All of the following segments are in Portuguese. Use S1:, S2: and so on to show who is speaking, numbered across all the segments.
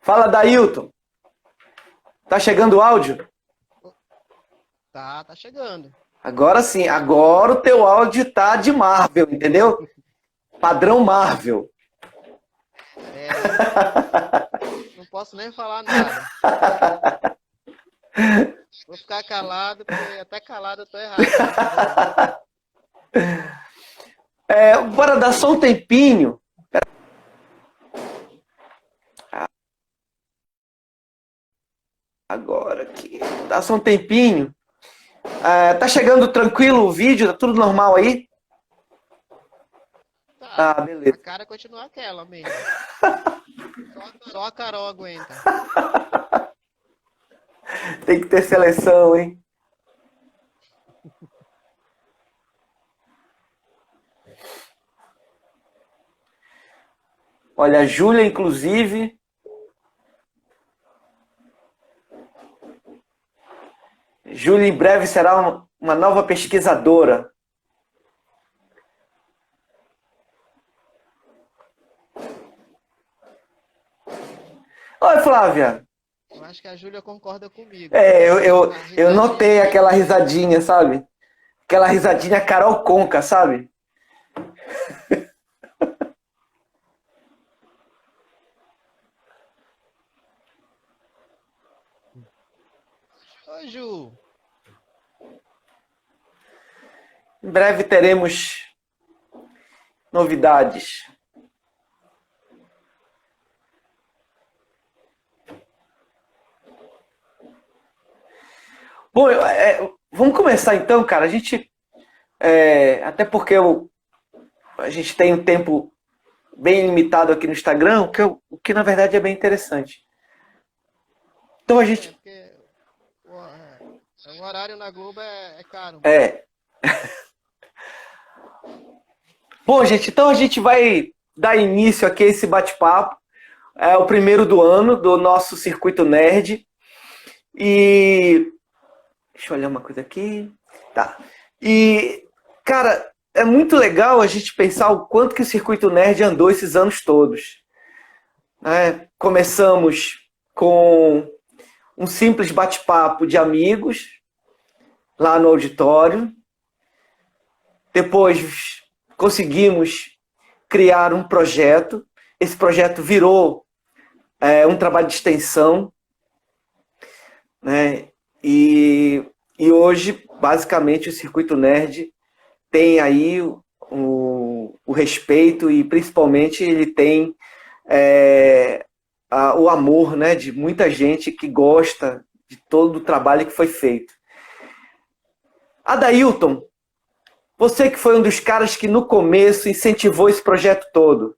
S1: Fala, Dailton. Tá chegando o áudio?
S2: Tá chegando.
S1: Agora sim, agora o teu áudio tá de Marvel, entendeu? Padrão Marvel.
S2: Não posso nem falar nada. Vou ficar calado, porque até calado eu tô errado, né?
S1: Bora dar só um tempinho. Agora aqui. Dá só um tempinho. Tá chegando tranquilo o vídeo? Tá tudo normal aí?
S2: Tá,
S1: Ah,
S2: a
S1: beleza.
S2: cara continua aquela mesmo. Só a Carol aguenta.
S1: Tem que ter seleção, hein? Olha, a Júlia, inclusive. Júlia em breve será uma nova pesquisadora. Oi, Flávia.
S2: Eu acho que a Júlia concorda comigo.
S1: É, eu, eu,
S2: A
S1: eu
S2: risadinha
S1: notei aquela
S2: dela.
S1: risadinha, sabe? Aquela risadinha Carol Conca, sabe?
S2: Ô, Ju,
S1: Em breve teremos novidades. Bom, vamos começar então, cara. Até porque a gente tem um tempo bem limitado aqui no Instagram, o que na verdade é bem interessante. Então a gente.
S2: porque o horário na Globo é caro mesmo.
S1: É. Bom, gente, então a gente vai dar início aqui a esse bate-papo. É o primeiro do ano do nosso Circuito Nerd. E. Deixa eu olhar uma coisa aqui. Tá. E, cara, é muito legal a gente pensar o quanto que o Circuito Nerd andou esses anos todos. Né? Começamos com um simples bate-papo de amigos lá no auditório. Depois conseguimos criar um projeto. Esse projeto virou um trabalho de extensão, né? E hoje, basicamente, o Circuito Nerd tem aí o respeito e, principalmente, ele tem o amor, né, de muita gente que gosta de todo o trabalho que foi feito. Adailton, você que foi um dos caras que no começo incentivou esse projeto todo.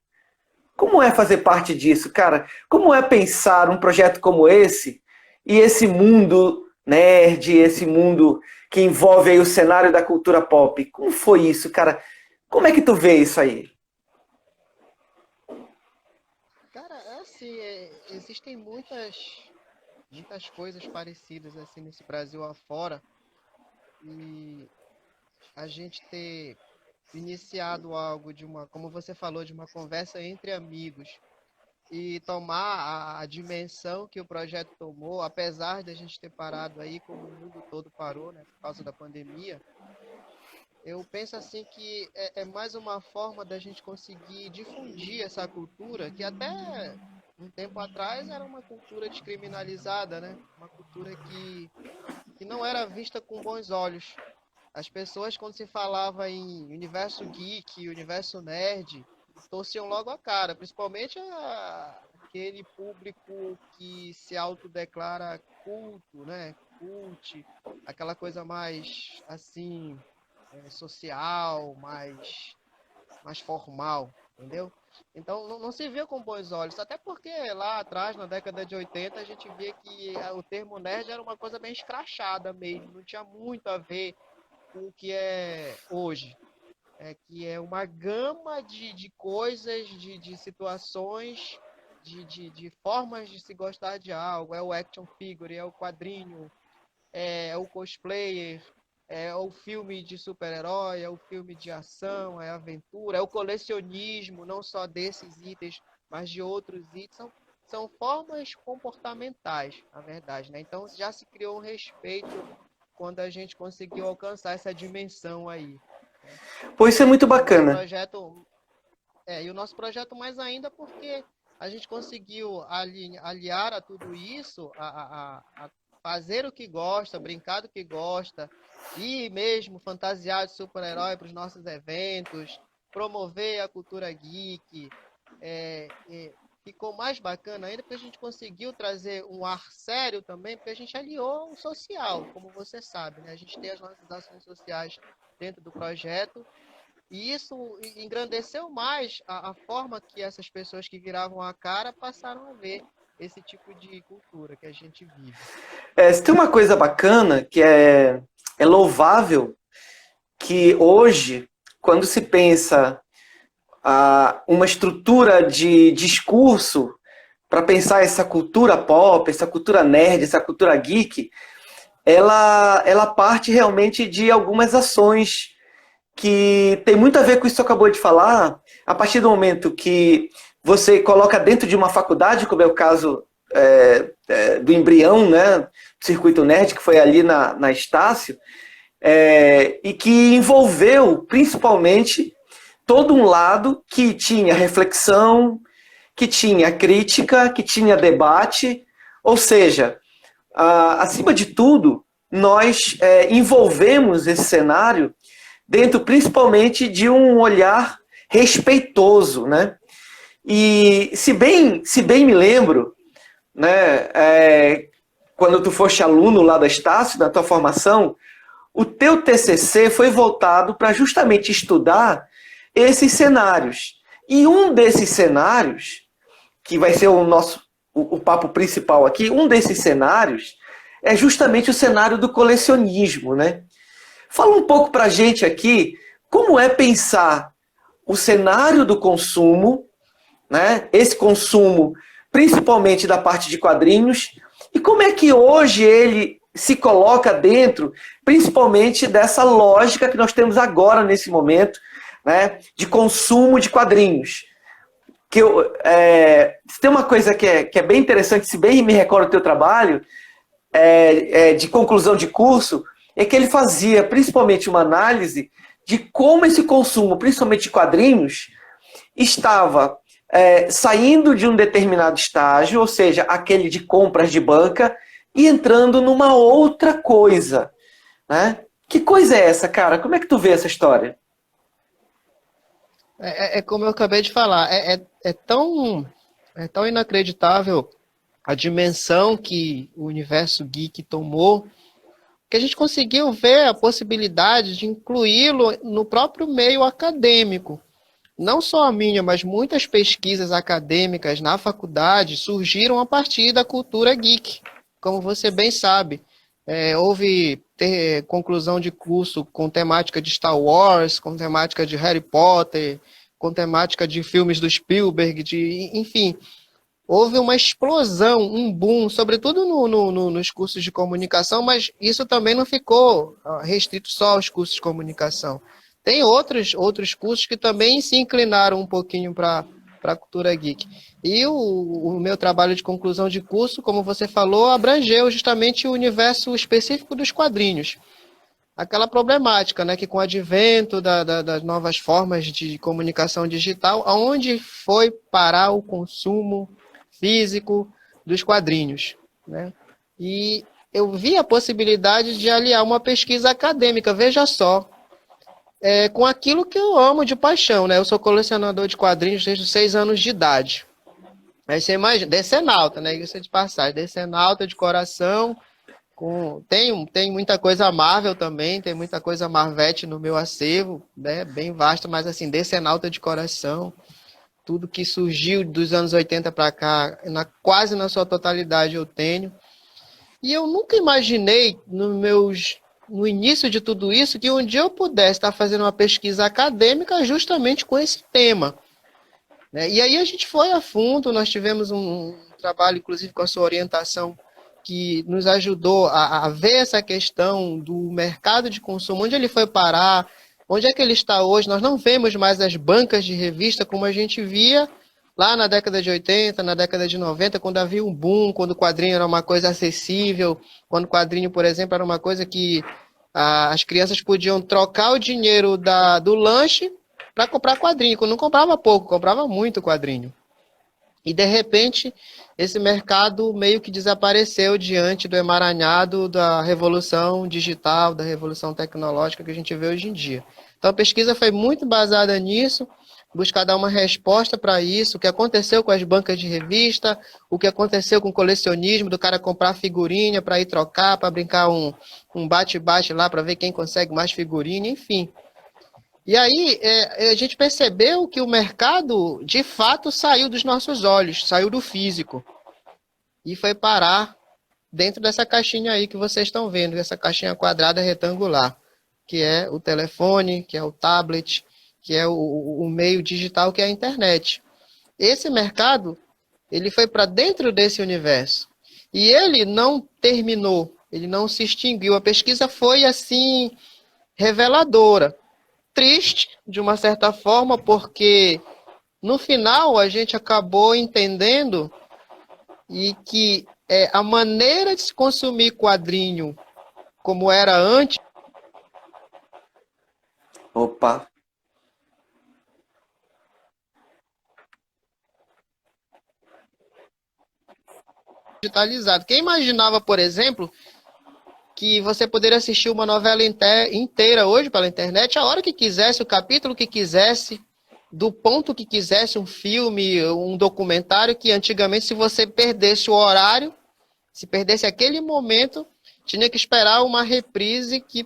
S1: Como é fazer parte disso, cara? Como é pensar um projeto como esse e esse mundo nerd, esse mundo que envolve aí o cenário da cultura pop? Como foi isso, cara? Como é que tu vê isso aí?
S2: Cara, é assim, existem muitas coisas parecidas assim nesse Brasil afora. E a gente ter iniciado algo como você falou, de uma conversa entre amigos e tomar a dimensão que o projeto tomou, apesar de a gente ter parado aí, como o mundo todo parou, né, por causa da pandemia, eu penso assim que é mais uma forma da gente conseguir difundir essa cultura que até um tempo atrás era uma cultura descriminalizada, né? Uma cultura que não era vista com bons olhos. As pessoas, quando se falava em universo geek, universo nerd, torciam logo a cara, principalmente aquele público que se autodeclara culto, né? Cult, aquela coisa mais, assim, social, mais formal, entendeu? Então não se vê com bons olhos, até porque lá atrás, na década de 80, a gente via que o termo nerd era uma coisa bem escrachada mesmo, não tinha muito a ver com o que é hoje, que é uma gama de coisas, de situações, de formas de se gostar de algo. É o action figure, é o quadrinho, é o cosplayer, é o filme de super-herói, é o filme de ação, é aventura, é o colecionismo, não só desses itens, mas de outros itens. são formas comportamentais, na verdade, né? Então já se criou um respeito quando a gente conseguiu alcançar essa dimensão aí.
S1: Pô, isso é muito
S2: E o nosso
S1: bacana.
S2: projeto, e o nosso projeto mais ainda porque a gente conseguiu aliar a tudo isso, a fazer o que gosta, brincar do que gosta, e mesmo fantasiar de super-herói para os nossos eventos, promover a cultura geek. Ficou mais bacana ainda porque a gente conseguiu trazer um ar sério também, porque a gente aliou o social, como você sabe, né? A gente tem as nossas ações sociais dentro do projeto, e isso engrandeceu mais a forma que essas pessoas que viravam a cara passaram a ver esse tipo de cultura que a gente vive.
S1: Se tem uma coisa bacana que é louvável, que hoje, quando se pensa uma estrutura de discurso para pensar essa cultura pop, essa cultura nerd, essa cultura geek, ela parte realmente de algumas ações que tem muito a ver com isso que você acabou de falar. A partir do momento que você coloca dentro de uma faculdade, como é o caso do embrião, né, Circuito Nerd, que foi ali na Estácio, e que envolveu principalmente todo um lado que tinha reflexão, que tinha crítica, que tinha debate, ou seja, acima de tudo, nós envolvemos esse cenário dentro principalmente de um olhar respeitoso, né? E se bem me lembro, né, quando tu foste aluno lá da Estácio, na tua formação, o teu TCC foi voltado para justamente estudar esses cenários. E um desses cenários, que vai ser o papo principal aqui, um desses cenários é justamente o cenário do colecionismo, né? Fala um pouco para a gente aqui como é pensar o cenário do consumo, né? Esse consumo principalmente da parte de quadrinhos, e como é que hoje ele se coloca dentro, principalmente dessa lógica que nós temos agora nesse momento, né, de consumo de quadrinhos. Se tem uma coisa que é bem interessante, se bem me recordo do teu trabalho, de conclusão de curso, é que ele fazia principalmente uma análise de como esse consumo, principalmente de quadrinhos, estava saindo de um determinado estágio, ou seja, aquele de compras de banca, e entrando numa outra coisa, né? Que coisa é essa, cara? Como é que tu vê essa história?
S2: Como eu acabei de falar, é tão inacreditável a dimensão que o universo geek tomou, que a gente conseguiu ver a possibilidade de incluí-lo no próprio meio acadêmico. Não só a minha, mas muitas pesquisas acadêmicas na faculdade surgiram a partir da cultura geek, como você bem sabe. Houve conclusão de curso com temática de Star Wars, com temática de Harry Potter, com temática de filmes do Spielberg, enfim. Houve uma explosão, um boom, sobretudo nos cursos de comunicação, mas isso também não ficou restrito só aos cursos de comunicação. Tem outros cursos que também se inclinaram um pouquinho para a cultura geek. E o meu trabalho de conclusão de curso, como você falou, abrangeu justamente o universo específico dos quadrinhos. Aquela problemática, né, que com o advento das novas formas de comunicação digital, aonde foi parar o consumo físico dos quadrinhos, né? E eu vi a possibilidade de aliar uma pesquisa acadêmica, veja só, com aquilo que eu amo de paixão, né? Eu sou colecionador de quadrinhos desde os 6 anos de idade. Aí você imagina, decenalta, né? Isso é de passagem, decenalta de coração. Tem muita coisa Marvel também, tem muita coisa Marvete no meu acervo, né? Bem vasto, mas assim, decenalta de coração. Tudo que surgiu dos anos 80 para cá, quase na sua totalidade eu tenho. E eu nunca imaginei, no início de tudo isso, que um dia eu pudesse estar fazendo uma pesquisa acadêmica justamente com esse tema, né? E aí a gente foi a fundo, nós tivemos um trabalho, inclusive com a sua orientação, que nos ajudou a ver essa questão do mercado de consumo, onde ele foi parar, onde é que ele está hoje. Nós não vemos mais as bancas de revista como a gente via lá na década de 80, na década de 90, quando havia um boom, quando o quadrinho era uma coisa acessível, quando o quadrinho, por exemplo, era uma coisa que as crianças podiam trocar o dinheiro do lanche para comprar quadrinho. Quando não comprava pouco, comprava muito quadrinho. E, de repente, esse mercado meio que desapareceu diante do emaranhado da revolução digital, da revolução tecnológica que a gente vê hoje em dia. Então, a pesquisa foi muito baseada nisso, buscar dar uma resposta para isso, o que aconteceu com as bancas de revista, o que aconteceu com o colecionismo, do cara comprar figurinha para ir trocar, para brincar um bate-bate lá, para ver quem consegue mais figurinha, enfim. E aí a gente percebeu que o mercado, de fato, saiu dos nossos olhos, saiu do físico e foi parar dentro dessa caixinha aí que vocês estão vendo, essa caixinha quadrada retangular, que é o telefone, que é o tablet, que é o meio digital, que é a internet. Esse mercado, ele foi para dentro desse universo e ele não terminou, ele não se extinguiu. A pesquisa foi, assim, reveladora. Triste, de uma certa forma, porque no final a gente acabou entendendo e que a maneira de se consumir quadrinho como era antes,
S1: Opa.
S2: digitalizado. Quem imaginava, por exemplo, que você poderia assistir uma novela inteira hoje pela internet, a hora que quisesse, o capítulo que quisesse, do ponto que quisesse, um filme, um documentário, que antigamente, se você perdesse o horário, se perdesse aquele momento, tinha que esperar uma reprise que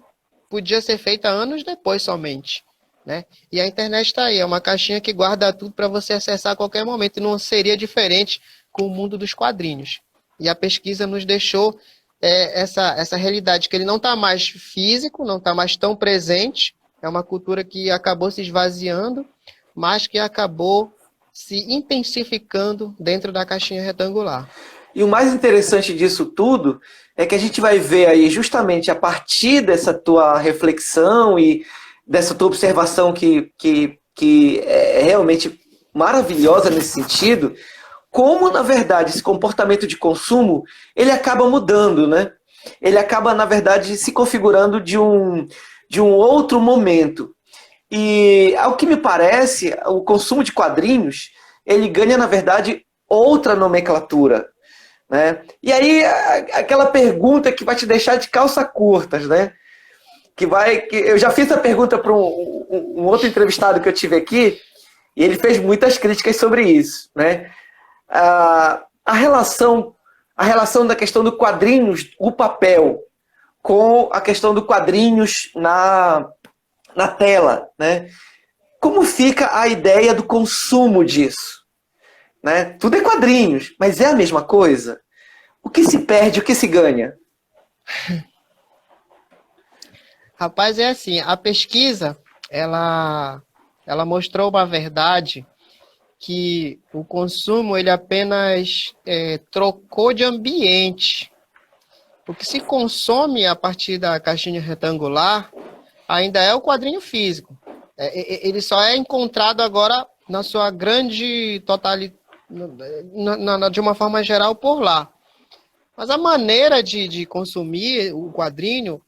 S2: podia ser feita anos depois somente, né? E a internet está aí, é uma caixinha que guarda tudo para você acessar a qualquer momento, e não seria diferente com o mundo dos quadrinhos. E a pesquisa nos deixou essa realidade, que ele não está mais físico, não está mais tão presente, é uma cultura que acabou se esvaziando, mas que acabou se intensificando dentro da caixinha retangular.
S1: E o mais interessante disso tudo é que a gente vai ver aí, justamente a partir dessa tua reflexão e dessa tua observação que é realmente maravilhosa nesse sentido, como, na verdade, esse comportamento de consumo, ele acaba mudando, né? Ele acaba, na verdade, se configurando de um outro momento. E, ao que me parece, o consumo de quadrinhos, ele ganha, na verdade, outra nomenclatura, né? E aí, aquela pergunta que vai te deixar de calça curtas, né? Eu já fiz essa pergunta para um outro entrevistado que eu tive aqui, e ele fez muitas críticas sobre isso, né? A relação da questão do quadrinhos, o papel, com a questão do quadrinhos na tela, né? Como fica a ideia do consumo disso? Né? Tudo é quadrinhos, mas é a mesma coisa? O que se perde, o que se ganha?
S2: Rapaz, é assim, a pesquisa, ela mostrou uma verdade que o consumo ele apenas trocou de ambiente. O que se consome a partir da caixinha retangular ainda é o quadrinho físico. Ele só é encontrado agora na sua grande totalidade, de uma forma geral, por lá. Mas a maneira de consumir o quadrinho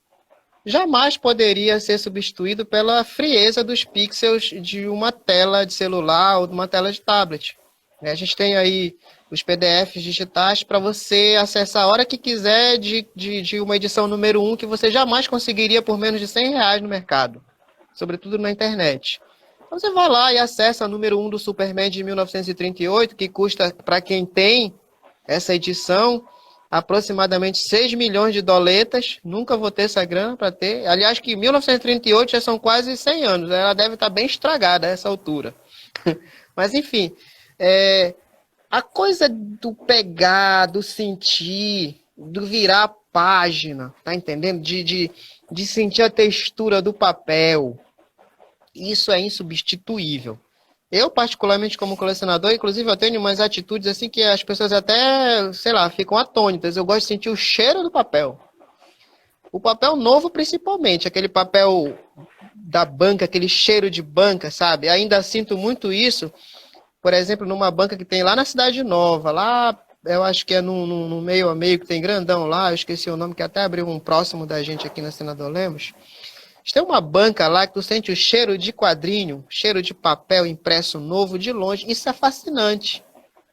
S2: jamais poderia ser substituído pela frieza dos pixels de uma tela de celular ou de uma tela de tablet. A gente tem aí os PDFs digitais para você acessar a hora que quiser de uma edição número 1 que você jamais conseguiria por menos de R$ 100 no mercado, sobretudo na internet. Então você vai lá e acessa a número 1 do Superman de 1938, que custa, para quem tem essa edição, aproximadamente 6 milhões de doletas. Nunca vou ter essa grana para ter. Aliás, que 1938 já são quase 100 anos. Ela deve estar bem estragada a essa altura. Mas, enfim, a coisa do pegar, do sentir, do virar a página, tá entendendo? De sentir a textura do papel. Isso é insubstituível. Eu, particularmente, como colecionador, inclusive, eu tenho umas atitudes assim que as pessoas até, sei lá, ficam atônitas. Eu gosto de sentir o cheiro do papel. O papel novo, principalmente. Aquele papel da banca, aquele cheiro de banca, sabe? Ainda sinto muito isso por exemplo, numa banca que tem lá na Cidade Nova, lá, eu acho que é no meio a meio, que tem grandão lá, eu esqueci o nome, que até abriu um próximo da gente aqui na Senador Lemos. Tem uma banca lá que tu sente o cheiro de quadrinho, cheiro de papel impresso novo de longe. Isso é fascinante,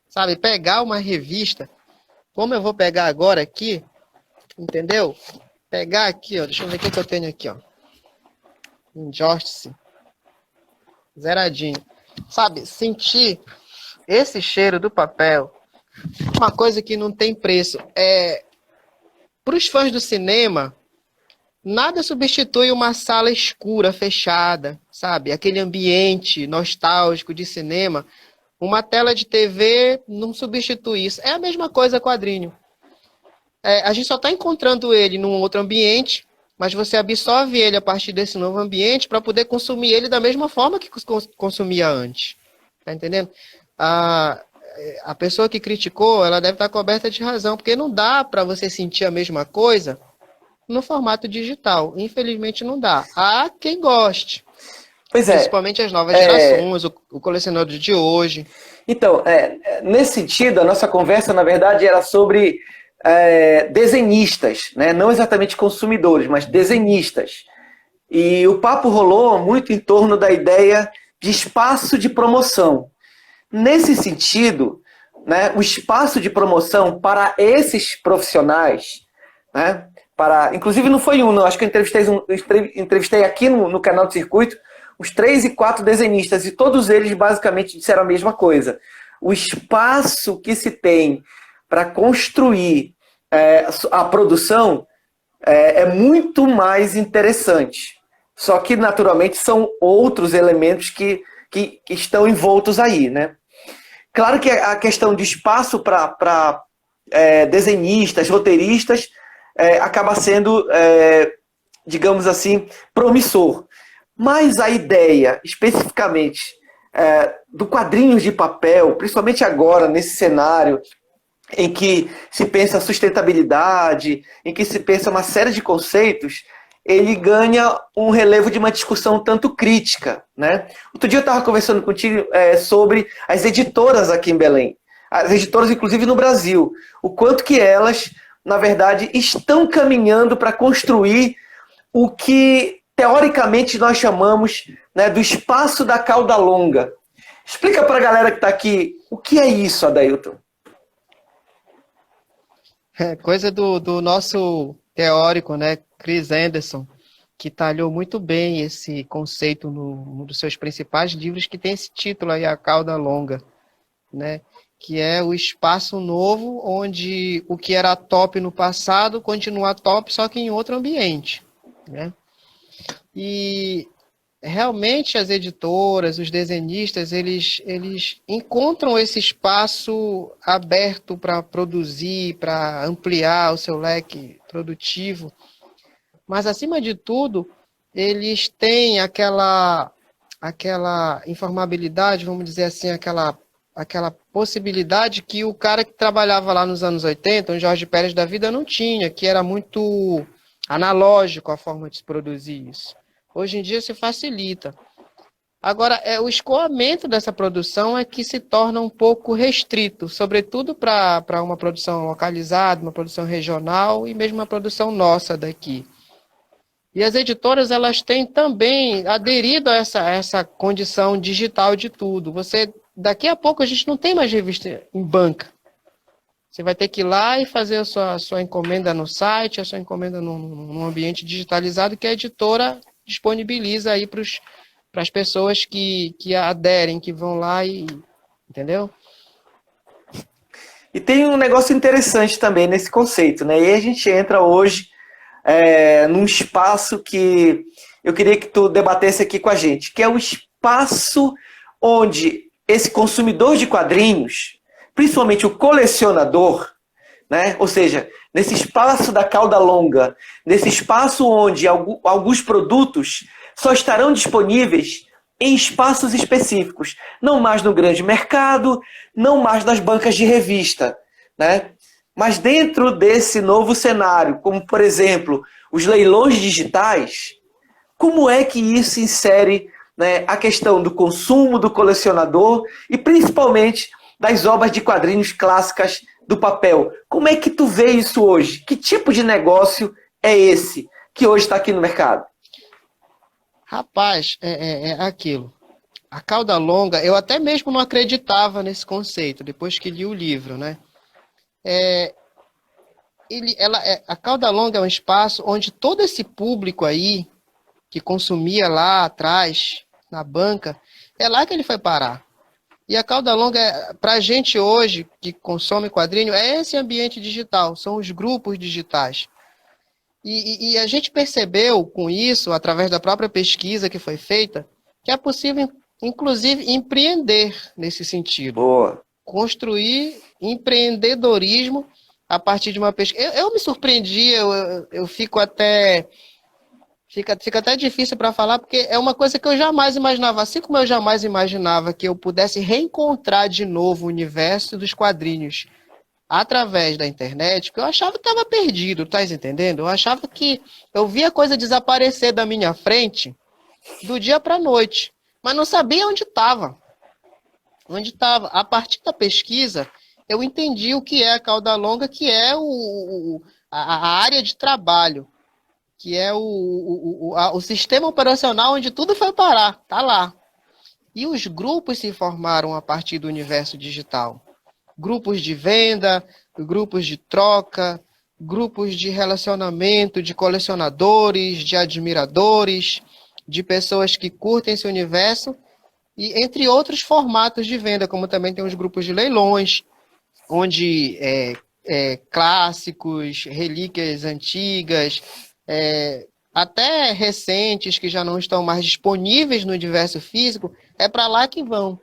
S2: sabe? Pegar uma revista, como eu vou pegar agora aqui, entendeu? Pegar aqui, ó, deixa eu ver o que eu tenho aqui, ó. Injustice, zeradinho. Sabe, sentir esse cheiro do papel, uma coisa que não tem preço. Para os fãs do cinema, nada substitui uma sala escura, fechada, sabe? Aquele ambiente nostálgico de cinema. Uma tela de TV não substitui isso. É a mesma coisa quadrinho. A gente só está encontrando ele num outro ambiente, mas você absorve ele a partir desse novo ambiente para poder consumir ele da mesma forma que consumia antes. Tá entendendo? A pessoa que criticou, ela deve estar coberta de razão, porque não dá para você sentir a mesma coisa no formato digital. Infelizmente não dá. Há quem goste.
S1: Pois é.
S2: Principalmente as novas gerações, o colecionador de hoje.
S1: Então, nesse sentido, a nossa conversa, na verdade, era sobre desenhistas, né? Não exatamente consumidores, mas desenhistas. E o papo rolou muito em torno da ideia de espaço de promoção. Nesse sentido, né, o espaço de promoção para esses profissionais, né, inclusive não foi não, acho que eu entrevistei aqui no canal do Circuito os 3 e 4 desenhistas, e todos eles basicamente disseram a mesma coisa. O espaço que se tem para construir a produção é muito mais interessante. Só que, naturalmente, são outros elementos que estão envoltos aí, né? Claro que a questão de espaço para desenhistas, roteiristas, acaba sendo, digamos assim, promissor. Mas a ideia, especificamente, do quadrinhos de papel, principalmente agora, nesse cenário em que se pensa sustentabilidade, em que se pensa uma série de conceitos, ele ganha um relevo de uma discussão tanto crítica, né? Outro dia eu estava conversando contigo sobre as editoras aqui em Belém, as editoras inclusive no Brasil, o quanto que elas, na verdade, estão caminhando para construir o que teoricamente nós chamamos, né, do espaço da cauda longa. Explica para a galera que está aqui o que é isso, Adailton.
S2: Coisa do nosso teórico, né, Chris Anderson, que talhou muito bem esse conceito num dos seus principais livros, que tem esse título aí, A Cauda Longa, né, que é o espaço novo onde o que era top no passado continua top, só que em outro ambiente, né? E realmente as editoras, os desenhistas, eles encontram esse espaço aberto para produzir, para ampliar o seu leque produtivo. Mas, acima de tudo, eles têm aquela informabilidade, vamos dizer assim, aquela possibilidade que o cara que trabalhava lá nos anos 80, o Jorge Pérez da vida, não tinha, que era muito analógico a forma de se produzir isso. Hoje em dia se facilita. Agora, o escoamento dessa produção é que se torna um pouco restrito, sobretudo para uma produção localizada, uma produção regional e mesmo uma produção nossa daqui. E as editoras, elas têm também aderido a essa condição digital de tudo. Daqui a pouco a gente não tem mais revista em banca. Você vai ter que ir lá e fazer a sua encomenda no site, a sua encomenda num ambiente digitalizado que a editora disponibiliza aí para as pessoas que aderem, que vão lá e... Entendeu?
S1: E tem um negócio interessante também nesse conceito, né? E aí a gente entra hoje num espaço que eu queria que tu debatesse aqui com a gente, que é o espaço onde esse consumidor de quadrinhos, principalmente o colecionador, né? Ou seja, nesse espaço da cauda longa, nesse espaço onde alguns produtos só estarão disponíveis em espaços específicos, não mais no grande mercado, não mais nas bancas de revista, né? Mas dentro desse novo cenário, como por exemplo, os leilões digitais, como é que isso insere né, a questão do consumo do colecionador e principalmente das obras de quadrinhos clássicas do papel. Como é que tu vê isso hoje? Que tipo de negócio é esse que hoje está aqui no mercado?
S2: Rapaz, é aquilo. A cauda longa, eu até mesmo não acreditava nesse conceito, depois que li o livro, né? A cauda longa é um espaço onde todo esse público aí, que consumia lá atrás, na banca, é lá que ele foi parar. E a cauda longa, para a gente hoje, que consome quadrinho, é esse ambiente digital, são os grupos digitais. E a gente percebeu com isso, através da própria pesquisa que foi feita, que é possível, inclusive, empreender nesse sentido.
S1: Boa.
S2: Construir empreendedorismo a partir de uma pesquisa. Eu me surpreendi, eu fico até... Fica até difícil para falar, porque é uma coisa que eu jamais imaginava. Assim como eu jamais imaginava que eu pudesse reencontrar de novo o universo dos quadrinhos através da internet, porque eu achava que estava perdido, tá entendendo? Eu achava que eu via a coisa desaparecer da minha frente do dia para a noite, mas não sabia onde estava. Onde estava. A partir da pesquisa, eu entendi o que é a cauda longa, que é a área de trabalho, que é o sistema operacional onde tudo foi parar, tá lá. E os grupos se formaram a partir do universo digital. Grupos de venda, grupos de troca, grupos de relacionamento, de colecionadores, de admiradores, de pessoas que curtem esse universo, e entre outros formatos de venda, como também tem os grupos de leilões, onde clássicos, relíquias antigas, até recentes, que já não estão mais disponíveis no universo físico, é para lá que vão.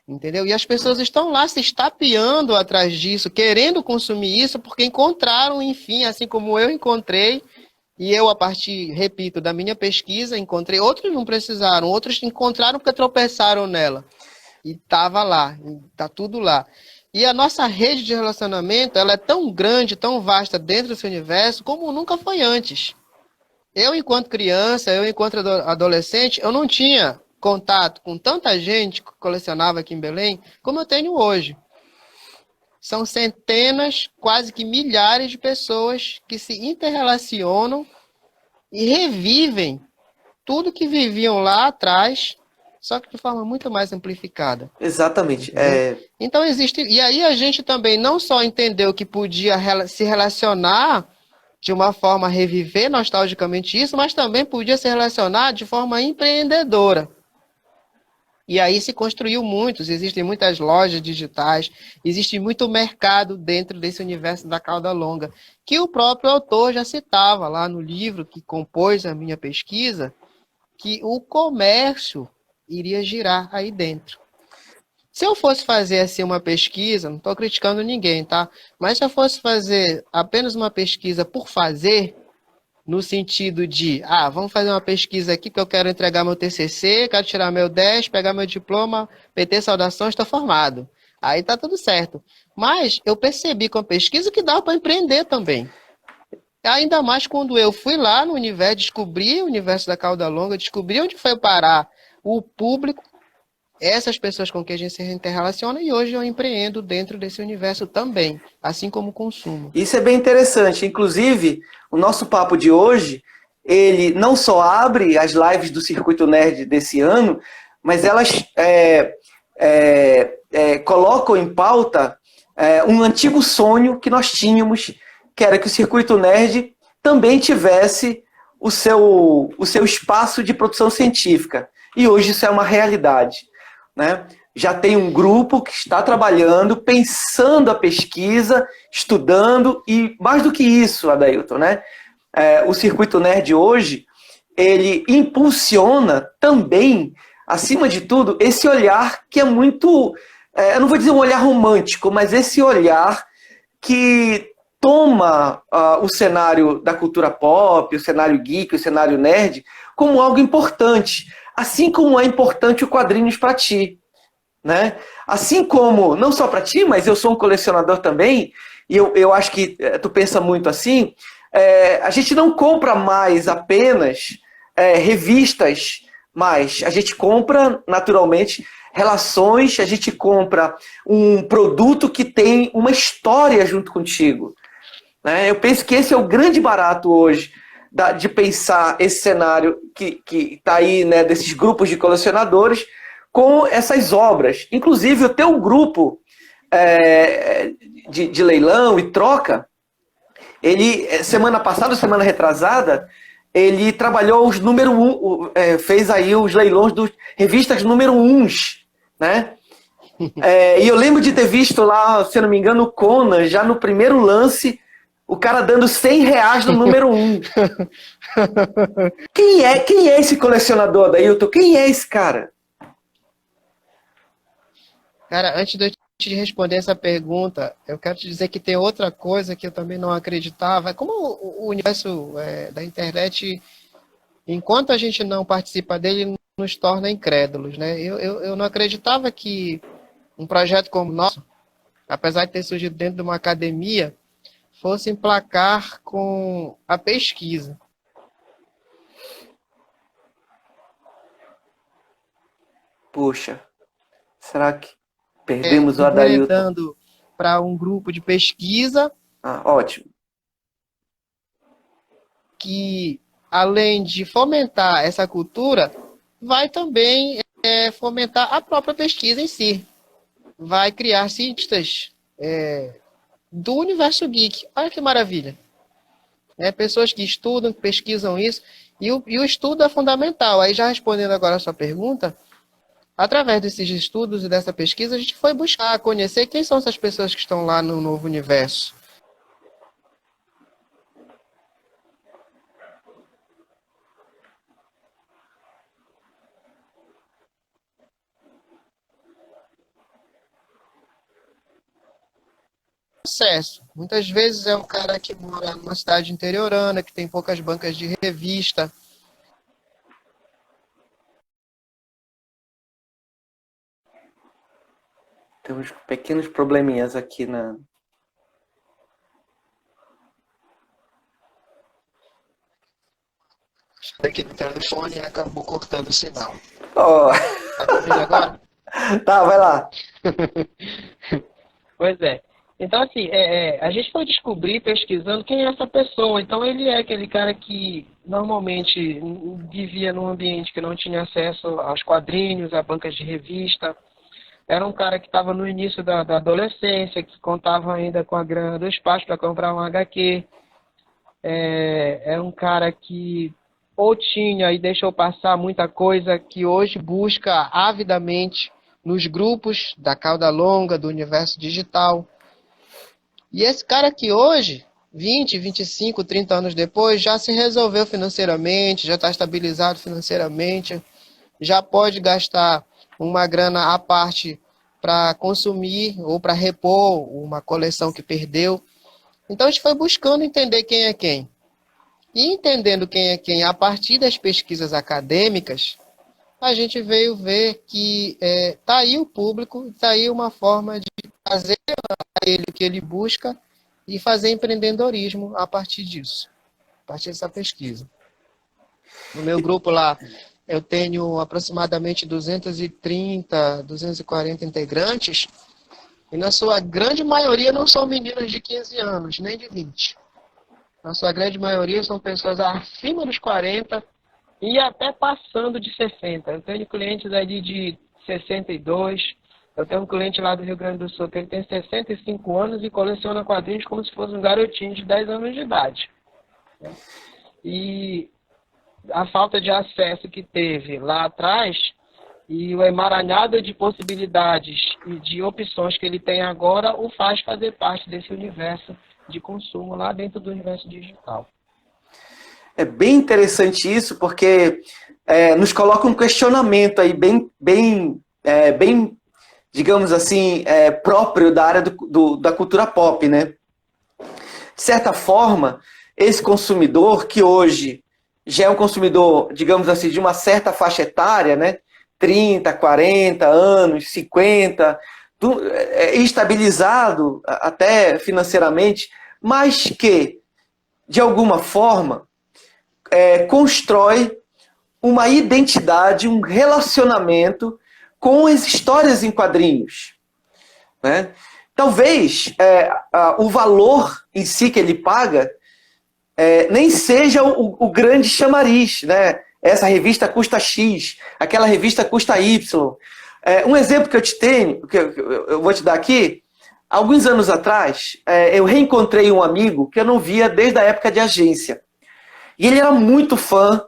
S2: Entendeu? E as pessoas estão lá se estapeando atrás disso, querendo consumir isso, porque encontraram, enfim, assim como eu encontrei, e eu, a partir, repito, da minha pesquisa, encontrei, outros não precisaram, outros encontraram porque tropeçaram nela. E estava lá, está tudo lá. E a nossa rede de relacionamento, ela é tão grande, tão vasta dentro desse universo, como nunca foi antes. Eu, enquanto criança, eu, enquanto adolescente, eu não tinha contato com tanta gente que colecionava aqui em Belém, como eu tenho hoje. São centenas, quase que milhares de pessoas que se interrelacionam e revivem tudo que viviam lá atrás, só que de forma muito mais amplificada.
S1: Exatamente.
S2: Então existe... E aí a gente também não só entendeu que podia se relacionar de uma forma a reviver nostalgicamente isso, mas também podia se relacionar de forma empreendedora. E aí se construiu muitos, existem muitas lojas digitais, existe muito mercado dentro desse universo da cauda longa, que o próprio autor já citava lá no livro que compôs a minha pesquisa, que o comércio iria girar aí dentro. Se eu fosse fazer assim uma pesquisa, não estou criticando ninguém, tá? Mas se eu fosse fazer apenas uma pesquisa por fazer, no sentido de, vamos fazer uma pesquisa aqui que eu quero entregar meu TCC, quero tirar meu 10, pegar meu diploma, PT saudações, estou formado. Aí tá tudo certo. Mas eu percebi com a pesquisa que dava para empreender também. Ainda mais quando eu fui lá no universo, descobri o universo da cauda longa, descobri onde foi parar o público, essas pessoas com quem a gente se interrelaciona, e hoje eu empreendo dentro desse universo também, assim como o consumo.
S1: Isso é bem interessante. Inclusive, o nosso papo de hoje, ele não só abre as lives do Circuito Nerd desse ano, mas elas colocam em pauta um antigo sonho que nós tínhamos, que era que o Circuito Nerd também tivesse o seu espaço de produção científica. E hoje isso é uma realidade, né? Já tem um grupo que está trabalhando, pensando a pesquisa, estudando, e mais do que isso, Adailton, né? O Circuito Nerd hoje, ele impulsiona também, acima de tudo, esse olhar que é muito, eu não vou dizer um olhar romântico, mas esse olhar que toma o cenário da cultura pop, o cenário geek, o cenário nerd, como algo importante. Assim como é importante o quadrinhos para ti, né? Assim como, não só para ti, mas eu sou um colecionador também, e eu acho que tu pensa muito assim, a gente não compra mais apenas revistas mais. A gente compra, naturalmente, relações, a gente compra um produto que tem uma história junto contigo. Né? Eu penso que esse é o grande barato hoje de pensar esse cenário que está aí, né, desses grupos de colecionadores com essas obras. Inclusive, o teu grupo de leilão e troca, ele, semana passada, semana retrasada, ele trabalhou os número 1, fez aí os leilões dos revistas número 1, né? E eu lembro de ter visto lá, se eu não me engano, o Conan, já no primeiro lance, o cara dando R$ 100 no número 1. Quem é esse colecionador, Dailton? Quem é esse cara?
S2: Cara, antes de eu te responder essa pergunta, eu quero te dizer que tem outra coisa que eu também não acreditava. Como o universo da internet, enquanto a gente não participa dele, nos torna incrédulos, né? Eu não acreditava que um projeto como o nosso, apesar de ter surgido dentro de uma academia, fosse emplacar com a pesquisa.
S1: Puxa, será que perdemos o Adailton?
S2: Enveredando para um grupo de pesquisa.
S1: Ótimo.
S2: Que, além de fomentar essa cultura, vai também fomentar a própria pesquisa em si. Vai criar cientistas do universo geek. Olha que maravilha. Pessoas que estudam, que pesquisam isso. E o estudo é fundamental. Aí, já respondendo agora a sua pergunta, através desses estudos e dessa pesquisa, a gente foi buscar conhecer quem são essas pessoas que estão lá no novo universo. Sucesso. Muitas vezes é um cara que mora numa cidade interiorana, que tem poucas bancas de revista.
S1: Temos pequenos probleminhas aqui na...
S2: Aqui no telefone acabou cortando o sinal.
S1: Oh.
S2: Tá me ouvindo agora?
S1: Tá, vai lá.
S3: Pois é. Então, assim, a gente foi descobrir, pesquisando, quem é essa pessoa. Então, ele é aquele cara que normalmente vivia num ambiente que não tinha acesso aos quadrinhos, a bancas de revista. Era um cara que estava no início da adolescência, que contava ainda com a grana dos pais para comprar um HQ. Era um cara que ou tinha e deixou passar muita coisa, que hoje busca avidamente nos grupos da cauda longa, do universo digital. E esse cara que hoje, 20, 25, 30 anos depois, já se resolveu financeiramente, já está estabilizado financeiramente, já pode gastar uma grana à parte para consumir ou para repor uma coleção que perdeu. Então a gente foi buscando entender quem é quem. E entendendo quem é quem a partir das pesquisas acadêmicas, a gente veio ver que está aí o público, está aí uma forma de fazer a ele o que ele busca e fazer empreendedorismo a partir disso, a partir dessa pesquisa. No meu grupo lá, eu tenho aproximadamente 230, 240 integrantes, e na sua grande maioria não são meninos de 15 anos, nem de 20. Na sua grande maioria são pessoas acima dos 40 e até passando de 60. Eu tenho clientes ali de 62. Eu tenho um cliente lá do Rio Grande do Sul que ele tem 65 anos e coleciona quadrinhos como se fosse um garotinho de 10 anos de idade. E a falta de acesso que teve lá atrás e o emaranhado de possibilidades e de opções que ele tem agora o faz fazer parte desse universo de consumo lá dentro do universo digital.
S1: É bem interessante isso, porque nos coloca um questionamento aí bem digamos assim, próprio da área da cultura pop, né? De certa forma, esse consumidor que hoje já é um consumidor, digamos assim, de uma certa faixa etária, né? 30, 40 anos, 50, estabilizado até financeiramente, mas que, de alguma forma, constrói uma identidade, um relacionamento com as histórias em quadrinhos, né? Talvez o valor em si que ele paga nem seja o grande chamariz, né? Essa revista custa X, aquela revista custa Y. Um exemplo que eu te tenho, que eu vou te dar aqui, alguns anos atrás, eu reencontrei um amigo que eu não via desde a época de agência. E ele era muito fã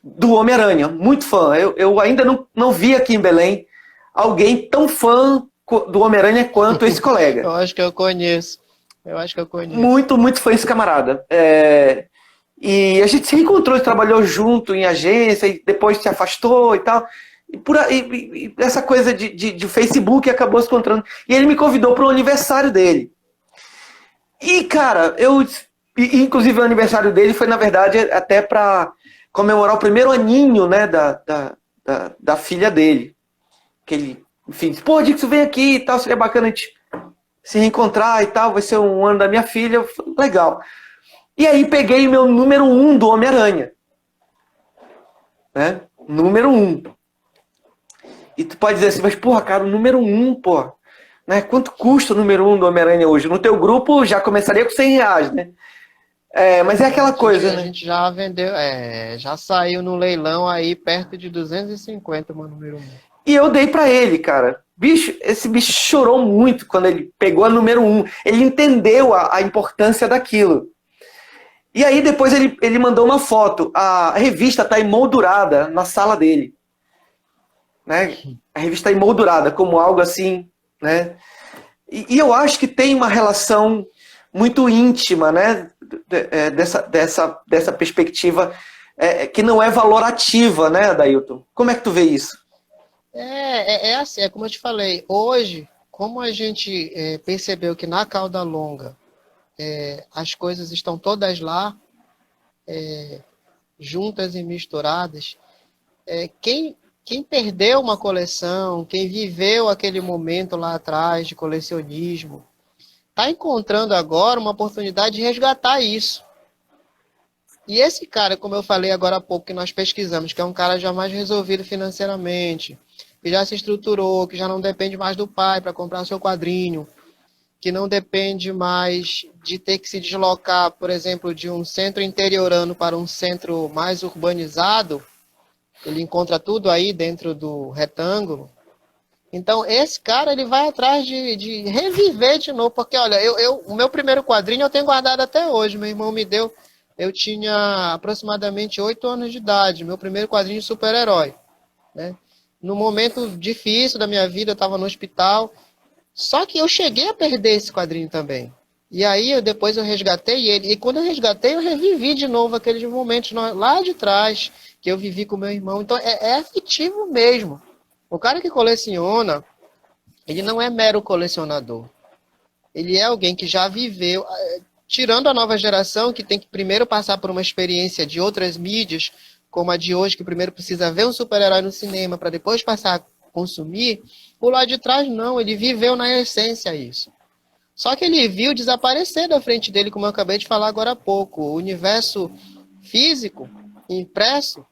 S1: do Homem-Aranha, muito fã. Eu ainda não vi aqui em Belém alguém tão fã do Homem-Aranha quanto esse colega.
S2: Eu acho que eu conheço. Eu acho que eu conheço.
S1: Muito, muito fã esse camarada. E a gente se reencontrou, trabalhou junto em agência, e depois se afastou e tal. E essa coisa de Facebook acabou se encontrando. E ele me convidou para o aniversário dele. E, cara, inclusive o aniversário dele foi, na verdade, até para comemorar o primeiro aninho, né, da filha dele. Que ele, enfim, disse, pô, Dixon, vem aqui e tal, seria bacana a gente se reencontrar e tal, vai ser um ano da minha filha. Legal. E aí peguei o meu número 1 do Homem-Aranha. Né? Número 1. E tu pode dizer assim, mas porra, cara, o número 1, porra. Né? Quanto custa o número 1 do Homem-Aranha hoje? No teu grupo já começaria com R$100, né? Mas é aquela coisa, né?
S2: A gente já vendeu, já saiu no leilão aí perto de 250, mano, número 1.
S1: E eu dei pra ele, cara. Bicho, esse bicho chorou muito quando ele pegou a número 1. Ele entendeu a importância daquilo. E aí depois ele mandou uma foto. A revista está emoldurada na sala dele. Né? A revista está emoldurada como algo assim. Né? E eu acho que tem uma relação muito íntima, né? dessa perspectiva que não é valorativa, né, Adailton? Como é que tu vê isso?
S2: Assim, é como eu te falei. Hoje, como a gente percebeu que na cauda longa as coisas estão todas lá, juntas e misturadas. Quem perdeu uma coleção, quem viveu aquele momento lá atrás de colecionismo, está encontrando agora uma oportunidade de resgatar isso. E esse cara, como eu falei agora há pouco, que nós pesquisamos, que é um cara já mais resolvido financeiramente, que já se estruturou, que já não depende mais do pai para comprar seu quadrinho, que não depende mais de ter que se deslocar, por exemplo, de um centro interiorano para um centro mais urbanizado, ele encontra tudo aí dentro do retângulo. Então, esse cara, ele vai atrás de reviver de novo, porque, olha, o meu primeiro quadrinho eu tenho guardado até hoje, meu irmão me deu, eu tinha aproximadamente 8 anos de idade, meu primeiro quadrinho de super-herói, né? No momento difícil da minha vida, eu estava no hospital. Só que eu cheguei a perder esse quadrinho também. E aí, depois eu resgatei ele. E quando eu resgatei, eu revivi de novo aqueles momentos lá de trás, que eu vivi com meu irmão. Então, é afetivo mesmo. O cara que coleciona, ele não é mero colecionador. Ele é alguém que já viveu, tirando a nova geração, que tem que primeiro passar por uma experiência de outras mídias, como a de hoje, que primeiro precisa ver um super-herói no cinema, para depois passar a consumir. O lado de trás não, ele viveu na essência isso. Só que ele viu desaparecer da frente dele, como eu acabei de falar agora há pouco. O universo físico, impresso,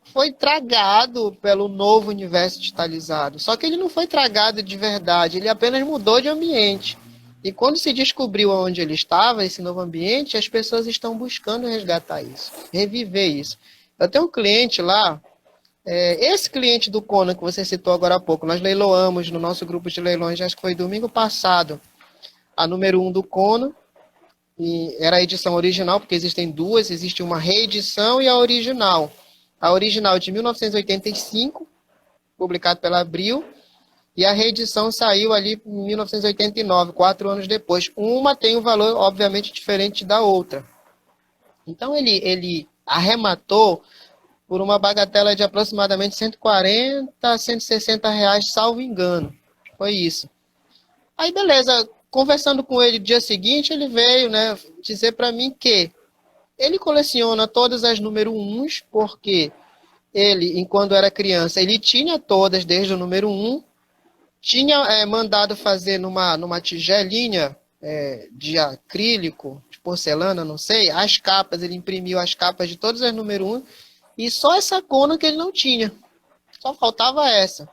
S2: foi tragado pelo novo universo digitalizado. Só que ele não foi tragado de verdade, ele apenas mudou de ambiente. E quando se descobriu onde ele estava, esse novo ambiente, as pessoas estão buscando resgatar isso, reviver isso. Eu tenho um cliente lá, esse cliente do Conan que você citou agora há pouco, nós leiloamos no nosso grupo de leilões, acho que foi domingo passado, a número 1 do Conan, e era a edição original, porque existem duas, existe uma reedição e a original. A original de 1985, publicado pela Abril, e a reedição saiu ali em 1989, 4 anos depois. Uma tem um valor, obviamente, diferente da outra. Então, ele arrematou por uma bagatela de aproximadamente 140 a 160 reais, salvo engano. Foi isso. Aí, beleza, conversando com ele no dia seguinte, ele veio, né, dizer para mim que ele coleciona todas as número 1s, porque ele, enquanto era criança, ele tinha todas desde o número 1, tinha mandado fazer numa tigelinha de acrílico, de porcelana, não sei, as capas, ele imprimiu as capas de todas as número 1 e só essa Conan que ele não tinha. Só faltava essa.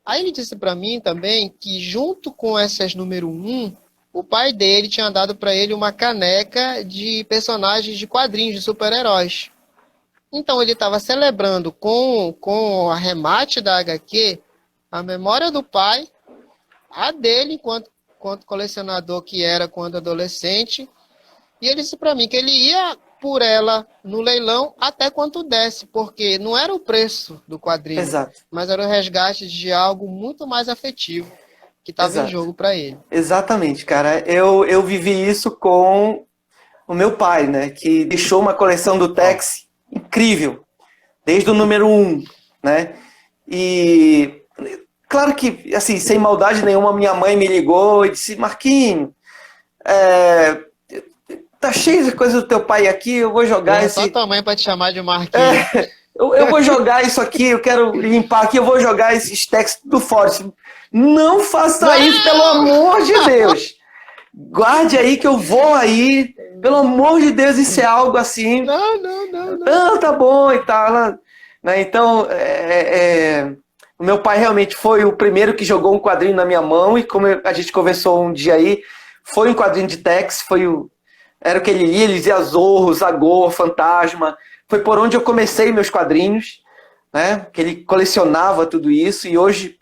S2: Aí ele disse para mim também que junto com essas número um, o pai dele tinha dado para ele uma caneca de personagens de quadrinhos, de super-heróis. Então ele estava celebrando com o arremate da HQ a memória do pai, a dele enquanto colecionador que era quando adolescente. E ele disse para mim que ele ia por ela no leilão até quanto desse, porque não era o preço do quadrinho,
S1: Exato.
S2: mas era o resgate de algo muito mais afetivo que estava em
S1: Exato.
S2: jogo para ele.
S1: Exatamente, cara. Eu vivi isso com o meu pai, né? Que deixou uma coleção do Tex incrível, desde o número 1, né? E claro que, assim, sem maldade nenhuma, minha mãe me ligou e disse: Marquinhos, tá cheio de coisa do teu pai aqui, eu vou jogar
S2: Só
S1: esse.
S2: tua mãe para te chamar de Marquinhos.
S1: Eu vou jogar isso aqui, eu quero limpar aqui, eu vou jogar esses textos do Forest. Não faça isso, pelo amor de Deus. Guarde aí que eu vou aí. Pelo amor de Deus, isso é algo assim.
S2: Não.
S1: Tá bom e tal. Né? Então, o meu pai realmente foi o primeiro que jogou um quadrinho na minha mão, e como a gente conversou um dia aí, foi um quadrinho de Tex, era o que ele lia, ele dizia Zorro, Zagor, Fantasma. Foi por onde eu comecei meus quadrinhos, né? Que ele colecionava tudo isso, e hoje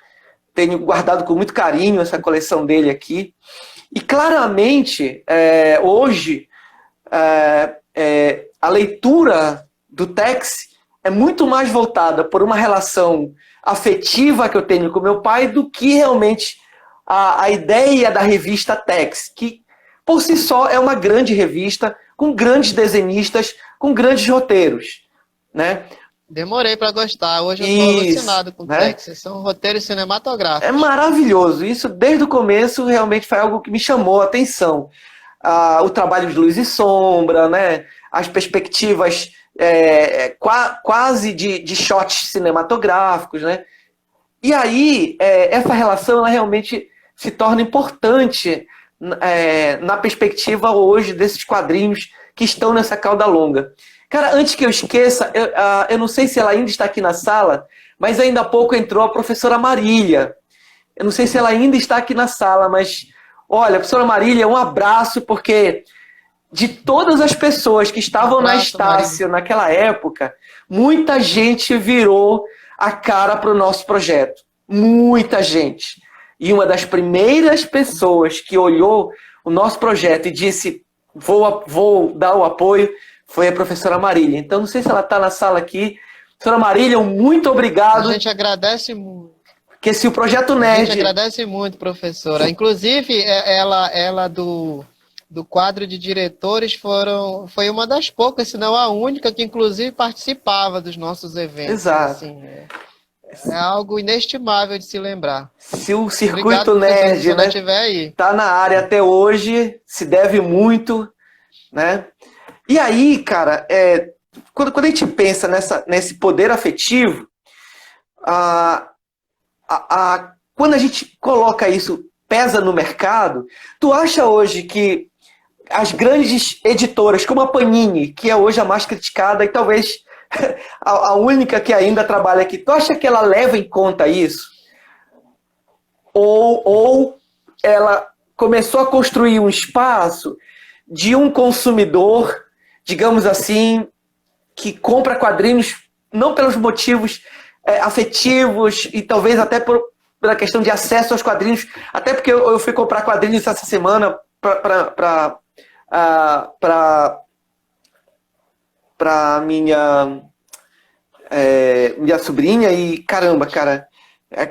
S1: tenho guardado com muito carinho essa coleção dele aqui. E claramente, hoje, a leitura do Tex é muito mais voltada por uma relação afetiva que eu tenho com meu pai do que realmente a ideia da revista Tex, que por si só é uma grande revista, com grandes desenhistas, com grandes roteiros, né?
S2: Demorei para gostar. Hoje eu tô alucinado com o
S1: né?
S2: Tex. São roteiros cinematográficos.
S1: É maravilhoso. Isso, desde o começo, realmente foi algo que me chamou a atenção. O trabalho de luz e sombra, né? As perspectivas quase de shots cinematográficos, né? E aí, essa relação ela realmente se torna importante na perspectiva hoje desses quadrinhos que estão nessa cauda longa. Cara, antes que eu esqueça, eu não sei se ela ainda está aqui na sala, mas ainda há pouco entrou a professora Marília. Eu não sei se ela ainda está aqui na sala, mas olha, professora Marília, um abraço, porque de todas as pessoas que estavam na Estácio naquela época, muita gente virou a cara para o nosso projeto. Muita gente. E uma das primeiras pessoas que olhou o nosso projeto e disse: vou dar o apoio, foi a professora Marília. Então, não sei se ela está na sala aqui. Professora Marília, muito obrigado.
S2: A gente agradece muito.
S1: Porque se o Projeto Nerd...
S2: A gente agradece muito, professora. Inclusive, ela do quadro de diretores foi uma das poucas, se não a única, que inclusive participava dos nossos eventos.
S1: Exato.
S2: Assim, é algo inestimável de se lembrar.
S1: Se o Circuito Nerd, né, tá na área até hoje, se deve muito, né? E aí, cara, quando a gente pensa nesse poder afetivo, quando a gente coloca isso, pesa no mercado, tu acha hoje que as grandes editoras, como a Panini, que é hoje a mais criticada e talvez a única que ainda trabalha aqui, tu acha que ela leva em conta isso? Ou ela começou a construir um espaço de um consumidor, digamos assim, que compra quadrinhos não pelos motivos afetivos e talvez até pela questão de acesso aos quadrinhos, até porque eu fui comprar quadrinhos essa semana para minha sobrinha e caramba, cara,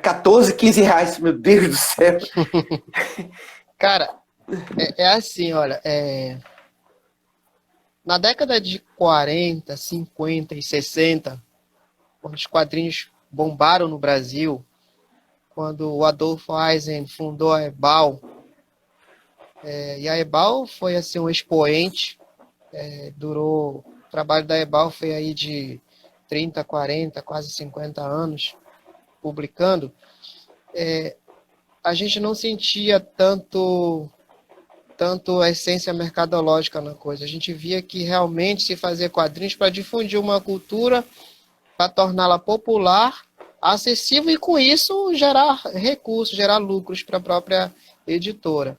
S1: 14, 15 reais, meu Deus do céu.
S2: Cara, é assim, olha, na década de 40, 50 e 60, quando os quadrinhos bombaram no Brasil, quando o Adolfo Eisen fundou a Ebal, e a Ebal foi assim um expoente, o trabalho da Ebal foi aí de 30, 40, quase 50 anos publicando, a gente não sentia tanto a essência mercadológica na coisa. A gente via que realmente se fazia quadrinhos para difundir uma cultura para torná-la popular, acessível e, com isso, gerar recursos, gerar lucros para a própria editora.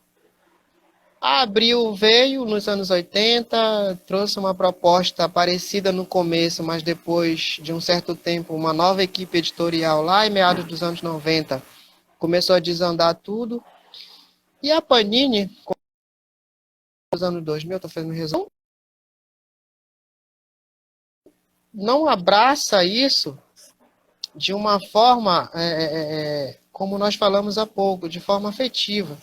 S2: A Abril veio nos anos 80, trouxe uma proposta parecida no começo, mas depois de um certo tempo, uma nova equipe editorial lá em meados dos anos 90 começou a desandar tudo. E a Panini, nos anos 2000, estou fazendo resumo, não abraça isso de uma forma, como nós falamos há pouco, de forma afetiva.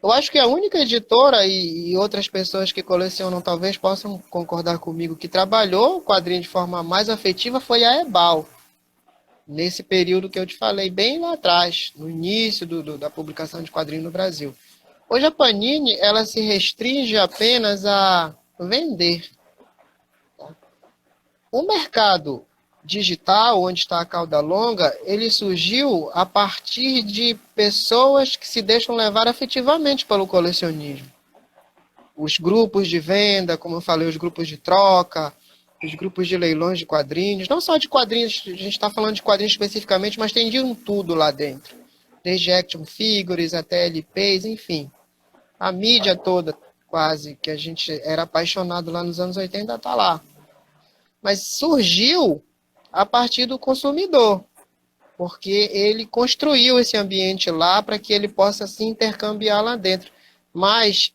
S2: Eu acho que a única editora, e outras pessoas que colecionam talvez possam concordar comigo, que trabalhou o quadrinho de forma mais afetiva foi a Ebal. Nesse período que eu te falei, bem lá atrás, no início da publicação de quadrinho no Brasil. Hoje a Panini, ela se restringe apenas a vender. O mercado digital, onde está a cauda longa, ele surgiu a partir de pessoas que se deixam levar afetivamente pelo colecionismo. Os grupos de venda, como eu falei, os grupos de troca, os grupos de leilões de quadrinhos, não só de quadrinhos, a gente está falando de quadrinhos especificamente, mas tem de um tudo lá dentro. Desde action figures até LPs, enfim. A mídia toda, quase, que a gente era apaixonado lá nos anos 80, está lá. Mas surgiu a partir do consumidor, porque ele construiu esse ambiente lá para que ele possa se intercambiar lá dentro. Mas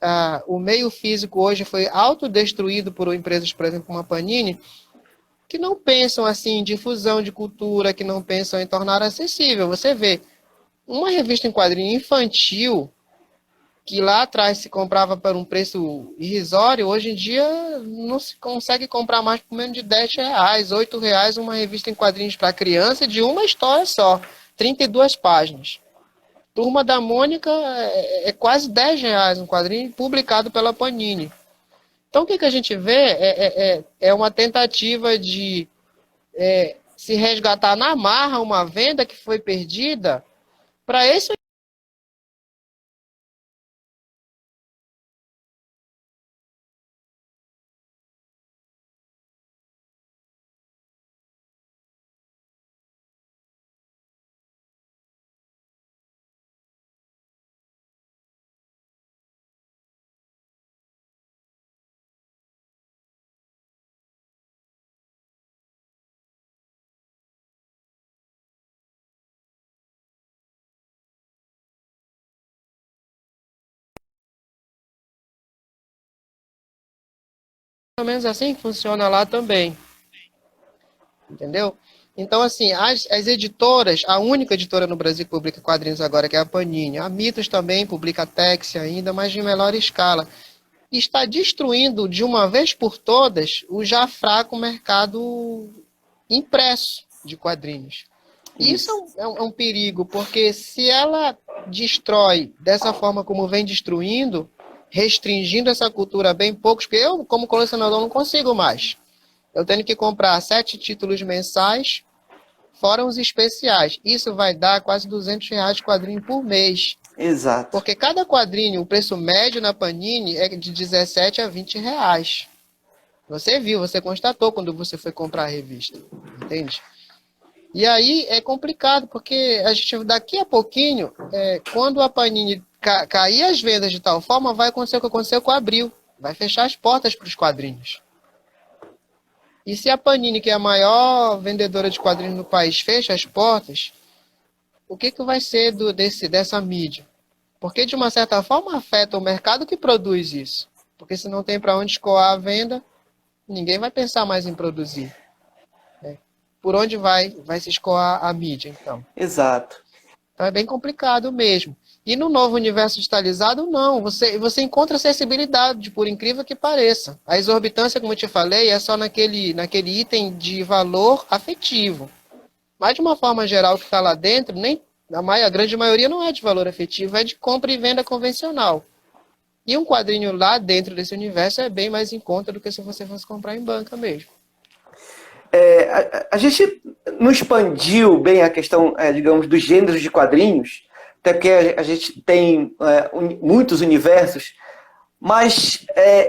S2: o meio físico hoje foi autodestruído por empresas, por exemplo, como a Panini, que não pensam assim em difusão de cultura, que não pensam em tornar acessível. Você vê, uma revista em quadrinho infantil, que lá atrás se comprava por um preço irrisório, hoje em dia não se consegue comprar mais por menos de R$10, R$8, uma revista em quadrinhos para criança de uma história só, 32 páginas. Turma da Mônica é quase R$10 um quadrinho publicado pela Panini. Então o que a gente vê é uma tentativa de se resgatar na marra uma venda que foi perdida para esse mais ou menos assim que funciona lá também. Entendeu? Então, assim, as editoras, a única editora no Brasil que publica quadrinhos agora, que é a Panini, a Mitos também publica Tex ainda, mas de menor escala, está destruindo de uma vez por todas o já fraco mercado impresso de quadrinhos. Isso é um perigo, porque se ela destrói dessa forma como vem destruindo, restringindo essa cultura a bem poucos, porque eu, como colecionador, não consigo mais. Eu tenho que comprar 7 títulos mensais, fora os especiais. Isso vai dar quase R$200 de quadrinho por mês.
S1: Exato.
S2: Porque cada quadrinho, o preço médio na Panini é de 17 a 20 reais. Você viu, você constatou quando você foi comprar a revista. Entende? E aí é complicado, porque a gente daqui a pouquinho, quando a Panini cair as vendas de tal forma, vai acontecer o que aconteceu com a Abril. Vai fechar as portas para os quadrinhos. E se a Panini, que é a maior vendedora de quadrinhos no país, fecha as portas, o que vai ser dessa mídia? Porque, de uma certa forma, afeta o mercado que produz isso. Porque se não tem para onde escoar a venda, ninguém vai pensar mais em produzir. Por onde vai se escoar a mídia, então?
S1: Exato.
S2: Então é bem complicado mesmo. E no novo universo digitalizado, não. Você encontra acessibilidade, por incrível que pareça. A exorbitância, como eu te falei, é só naquele item de valor afetivo. Mas, de uma forma geral, o que está lá dentro, a grande maioria não é de valor afetivo, é de compra e venda convencional. E um quadrinho lá dentro desse universo é bem mais em conta do que se você fosse comprar em banca mesmo.
S1: A gente não expandiu bem a questão, digamos, dos gêneros de quadrinhos, até porque a gente tem muitos universos, mas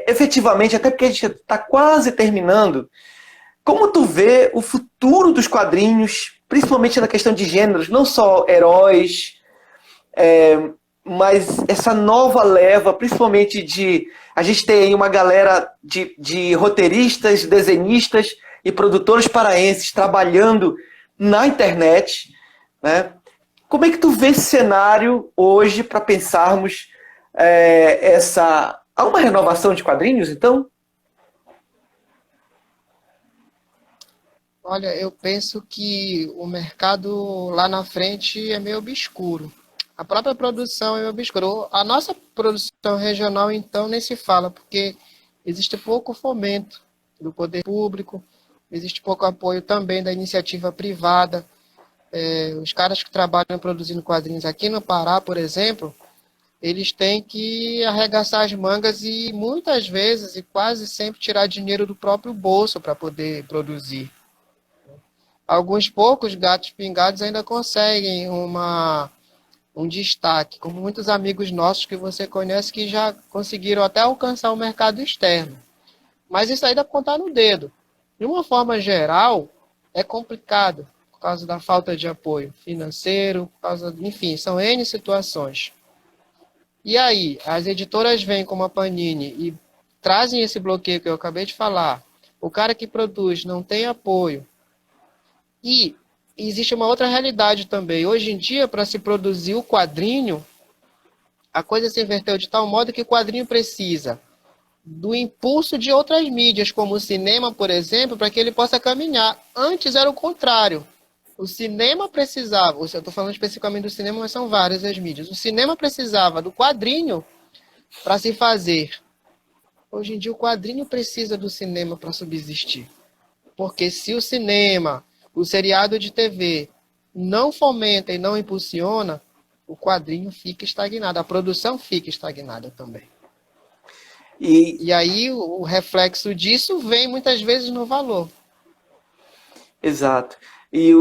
S1: efetivamente, até porque a gente está quase terminando, como tu vê o futuro dos quadrinhos, principalmente na questão de gêneros, não só heróis, mas essa nova leva, principalmente de... A gente tem aí uma galera de roteiristas, desenhistas e produtores paraenses trabalhando na internet, né? Como é que tu vê esse cenário hoje para pensarmos Há uma renovação de quadrinhos, então?
S2: Olha, eu penso que o mercado lá na frente é meio obscuro. A própria produção é meio obscura. A nossa produção regional, então, nem se fala, porque existe pouco fomento do poder público, existe pouco apoio também da iniciativa privada. Os caras que trabalham produzindo quadrinhos aqui no Pará, por exemplo, eles têm que arregaçar as mangas e muitas vezes e quase sempre tirar dinheiro do próprio bolso para poder produzir. Alguns poucos gatos pingados ainda conseguem um destaque, como muitos amigos nossos que você conhece que já conseguiram até alcançar o mercado externo. Mas isso aí dá para contar no dedo. De uma forma geral, é complicado por causa da falta de apoio financeiro, enfim, são N situações. E aí, as editoras vêm como a Panini e trazem esse bloqueio que eu acabei de falar. O cara que produz não tem apoio. E existe uma outra realidade também. Hoje em dia, para se produzir o quadrinho, a coisa se inverteu de tal modo que o quadrinho precisa do impulso de outras mídias, como o cinema, por exemplo, para que ele possa caminhar. Antes era o contrário. O cinema precisava, eu estou falando especificamente do cinema, mas são várias as mídias. O cinema precisava do quadrinho para se fazer. Hoje em dia, o quadrinho precisa do cinema para subsistir. Porque se o cinema, o seriado de TV, não fomenta e não impulsiona, o quadrinho fica estagnado, a produção fica estagnada também. E aí o reflexo disso vem muitas vezes no valor.
S1: Exato. E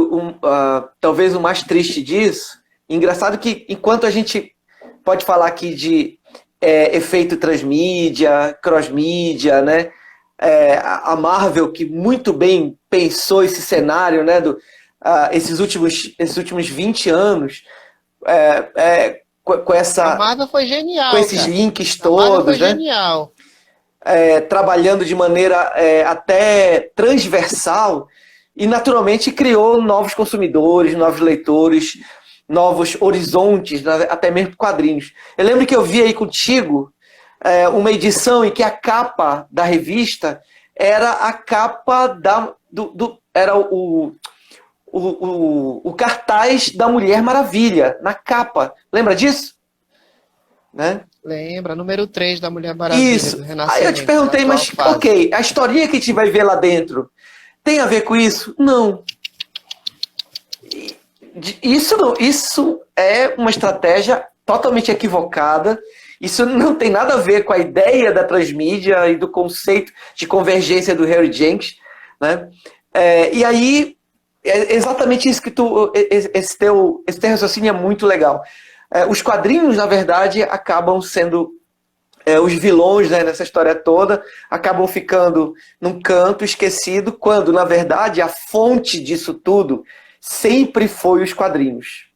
S1: talvez o mais triste disso, engraçado que enquanto a gente pode falar aqui de efeito transmídia, crossmídia, né? A Marvel, que muito bem pensou esse cenário, né, esses últimos 20 anos, com essa...
S2: A Marvel foi genial,
S1: com esses
S2: cara.
S1: links
S2: A Marvel foi
S1: todos, né?
S2: genial.
S1: Trabalhando de maneira até transversal e, naturalmente, criou novos consumidores, novos leitores, novos horizontes, até mesmo quadrinhos. Eu lembro que eu vi aí contigo uma edição em que a capa da revista era a capa era o cartaz da Mulher Maravilha, na capa. Lembra disso? Né?
S2: Lembra, número 3 da Mulher Maravilha.
S1: Isso.
S2: Do Renascimento.
S1: Aí eu te perguntei, mas ok, a historinha que a gente vai ver lá dentro tem a ver com isso? Não. Isso é uma estratégia totalmente equivocada. Isso não tem nada a ver com a ideia da transmídia e do conceito de convergência do Harry Jenkins, né? E aí, é exatamente isso que esse teu raciocínio é muito legal. Os quadrinhos, na verdade, acabam sendo os vilões, né, nessa história toda, acabam ficando num canto esquecido, quando, na verdade, a fonte disso tudo sempre foi os quadrinhos.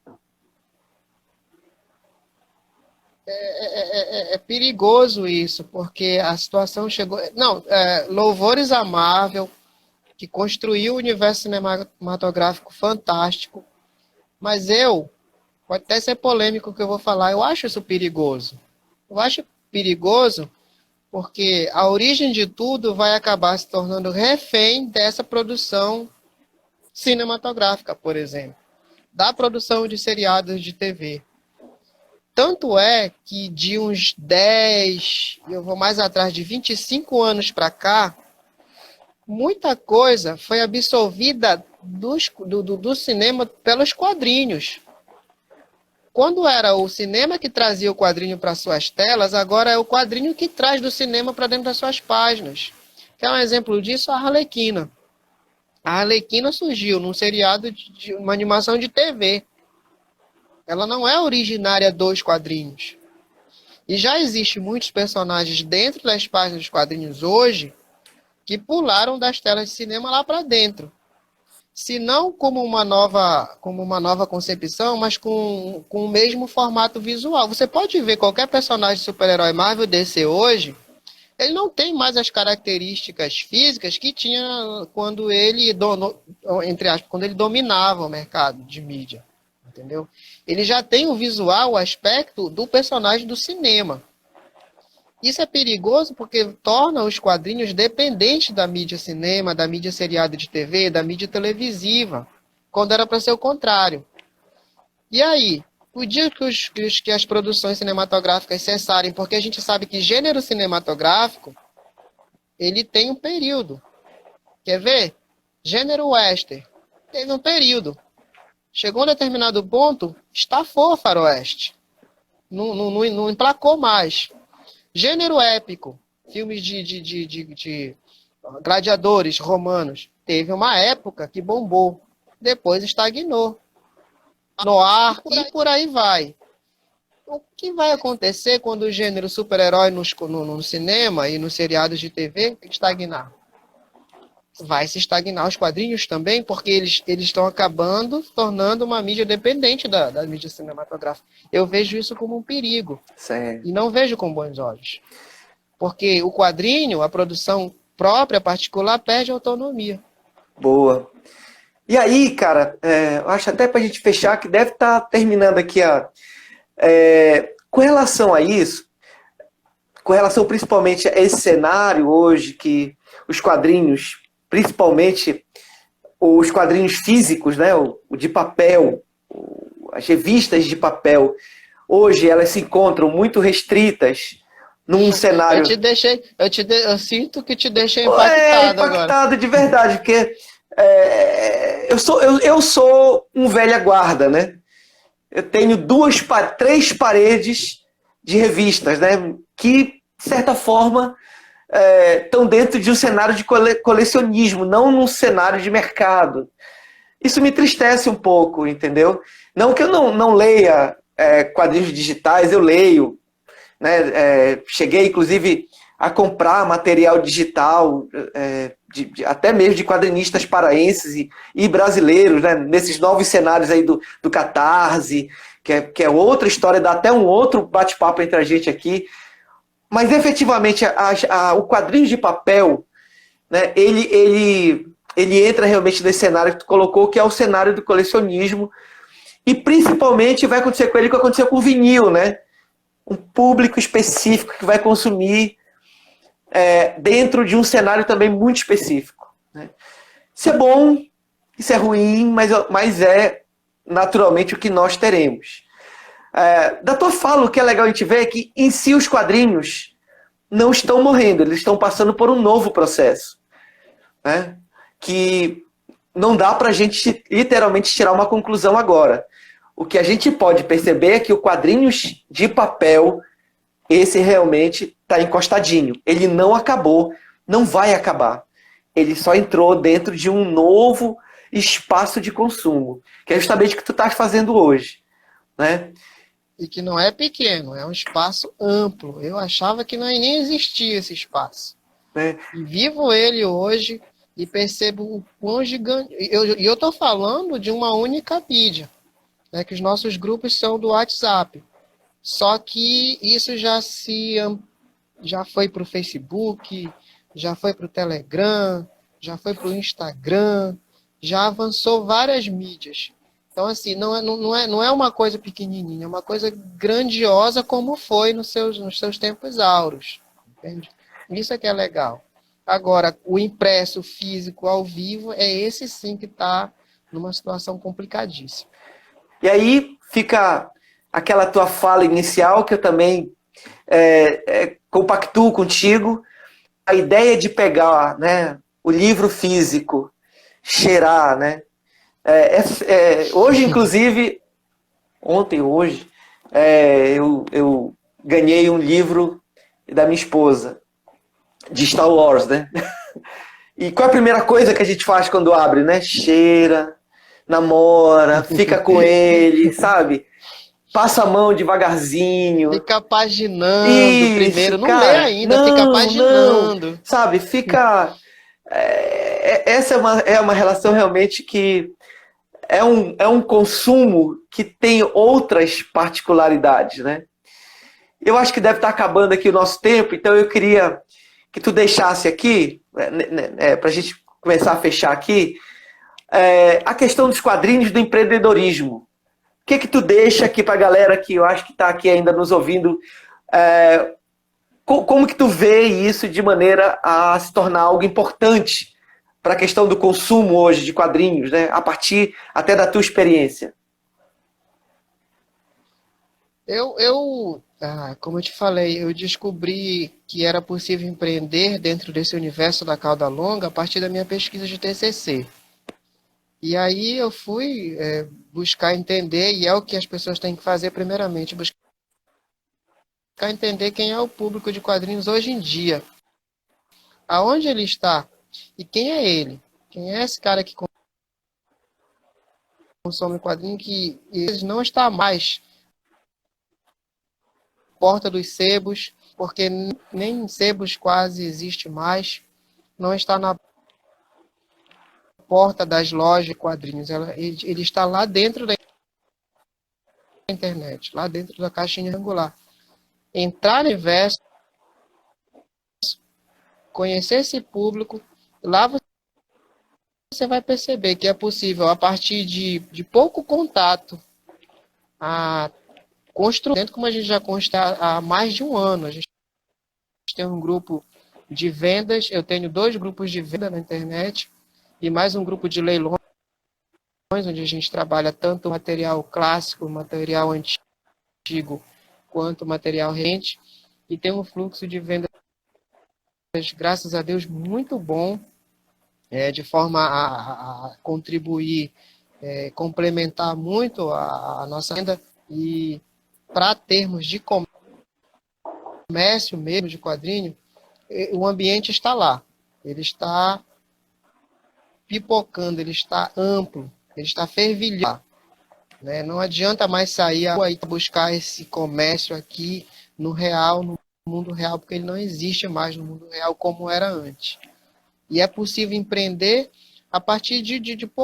S2: É perigoso isso, porque a situação chegou... Não, louvores à Marvel, que construiu o universo cinematográfico fantástico, mas pode até ser polêmico o que eu vou falar, eu acho isso perigoso. Eu acho perigoso porque a origem de tudo vai acabar se tornando refém dessa produção cinematográfica, por exemplo, da produção de seriados de TV. Tanto é que de uns 10, eu vou mais atrás, de 25 anos para cá, muita coisa foi absorvida do cinema pelos quadrinhos. Quando era o cinema que trazia o quadrinho para suas telas, agora é o quadrinho que traz do cinema para dentro das suas páginas. Que é um exemplo disso, a Arlequina. A Arlequina surgiu num seriado de uma animação de TV. Ela não é originária dos quadrinhos. E já existem muitos personagens dentro das páginas dos quadrinhos hoje que pularam das telas de cinema lá para dentro. Se não como uma nova concepção, mas com o mesmo formato visual. Você pode ver qualquer personagem de super-herói Marvel DC hoje, ele não tem mais as características físicas que tinha quando ele entre aspas, quando ele dominava o mercado de mídia, entendeu? Ele já tem o visual, o aspecto do personagem do cinema. Isso é perigoso porque torna os quadrinhos dependentes da mídia cinema, da mídia seriada de TV, da mídia televisiva, quando era para ser o contrário. E aí, o dia que as produções cinematográficas cessarem, porque a gente sabe que gênero cinematográfico, ele tem um período. Quer ver? Gênero western, teve um período. Chegou a um determinado ponto, estafou o faroeste. Não emplacou mais. Gênero épico, filmes de gladiadores romanos, teve uma época que bombou, depois estagnou. Noir e por aí vai. O que vai acontecer quando o gênero super-herói no cinema e nos seriados de TV estagnar? Vai se estagnar os quadrinhos também, porque eles estão acabando tornando uma mídia dependente da mídia cinematográfica. Eu vejo isso como um perigo.
S1: Certo.
S2: E não vejo com bons olhos. Porque o quadrinho, a produção própria, particular, perde autonomia.
S1: Boa. E aí, cara, eu acho até pra gente fechar que deve estar terminando aqui com relação a isso, com relação principalmente a esse cenário hoje que os quadrinhos, principalmente os quadrinhos físicos, né, o de papel, as revistas de papel, hoje elas se encontram muito restritas num cenário...
S2: Eu sinto que te deixei impactado agora.
S1: Impactado de verdade, porque eu sou um velha guarda, né? Eu tenho três paredes de revistas, né, que, de certa forma, estão dentro de um cenário de colecionismo, não num cenário de mercado. Isso me entristece um pouco, entendeu? Não que eu não leia quadrinhos digitais, eu leio, né? Cheguei, inclusive, a comprar material digital, até mesmo de quadrinistas paraenses e brasileiros, né? Nesses novos cenários aí do Catarse, que é outra história, dá até um outro bate-papo entre a gente aqui. Mas, efetivamente, o quadrinho de papel, né, ele entra realmente nesse cenário que tu colocou, que é o cenário do colecionismo. E, principalmente, vai acontecer com ele o que aconteceu com o vinil, né? Um público específico que vai consumir dentro de um cenário também muito específico, né? Isso é bom, isso é ruim, mas é naturalmente o que nós teremos. Da tua fala, o que é legal a gente ver é que, em si, os quadrinhos não estão morrendo, eles estão passando por um novo processo, né? Que não dá para a gente literalmente tirar uma conclusão agora. O que a gente pode perceber é que o quadrinhos de papel, esse realmente está encostadinho. Ele não acabou, não vai acabar. Ele só entrou dentro de um novo espaço de consumo, que é justamente o que tu estás fazendo hoje, né?
S2: E que não é pequeno, é um espaço amplo. Eu achava que nem existia esse espaço. E vivo ele hoje e percebo o quão gigante... E eu estou falando de uma única mídia, né, que os nossos grupos são do WhatsApp. Só que isso já foi para o Facebook, já foi para o Telegram, já foi para o Instagram, já avançou várias mídias. Então, assim, não é uma coisa pequenininha, é uma coisa grandiosa como foi nos seus tempos áureos. Entende? Isso é que é legal. Agora, o impresso, o físico, ao vivo, é esse sim que está numa situação complicadíssima.
S1: E aí fica aquela tua fala inicial, que eu também compactuo contigo, a ideia de pegar, né, o livro físico, cheirar, né? Hoje, inclusive, hoje, eu ganhei um livro da minha esposa, de Star Wars, né? E qual é a primeira coisa que a gente faz quando abre, né? Cheira, namora, fica com ele, sabe? Passa a mão devagarzinho.
S2: Fica paginando
S1: Isso,
S2: primeiro. Não
S1: cara,
S2: lê ainda, fica paginando.
S1: Não, sabe? Fica essa é uma relação realmente que é um consumo que tem outras particularidades, né? Eu acho que deve estar acabando aqui o nosso tempo, então eu queria que tu deixasse aqui, para a gente começar a fechar aqui, a questão dos quadrinhos do empreendedorismo. O que tu deixa aqui para a galera que eu acho que está aqui ainda nos ouvindo? Como que tu vê isso de maneira a se tornar algo importante para a questão do consumo hoje de quadrinhos, né? A partir até da tua experiência.
S2: Como eu te falei, eu descobri que era possível empreender dentro desse universo da cauda longa a partir da minha pesquisa de TCC. E aí eu fui buscar entender, e é o que as pessoas têm que fazer primeiramente, buscar entender quem é o público de quadrinhos hoje em dia. Aonde ele está e quem é ele. Quem é esse cara que consome quadrinho que ele não está mais porta dos sebos, porque nem sebos quase existe mais, não está na porta das lojas de quadrinhos, ele está lá dentro da internet, lá dentro da caixinha angular. Entrar no universo, conhecer esse público, lá você vai perceber que é possível, a partir de pouco contato, construindo, como a gente já consta há mais de um ano. A gente tem um grupo de vendas, eu tenho 2 grupos de venda na internet e mais um grupo de leilões, onde a gente trabalha tanto material clássico, material antigo, quanto material recente, e tem um fluxo de vendas, graças a Deus, muito bom, de forma a contribuir, complementar muito a nossa venda, e para termos de comércio mesmo, de quadrinho, o ambiente está lá. Ele está pipocando, ele está amplo, ele está fervilhado. Né? Não adianta mais sair à rua e buscar esse comércio aqui no real, no mundo real, porque ele não existe mais no mundo real como era antes. E é possível empreender a partir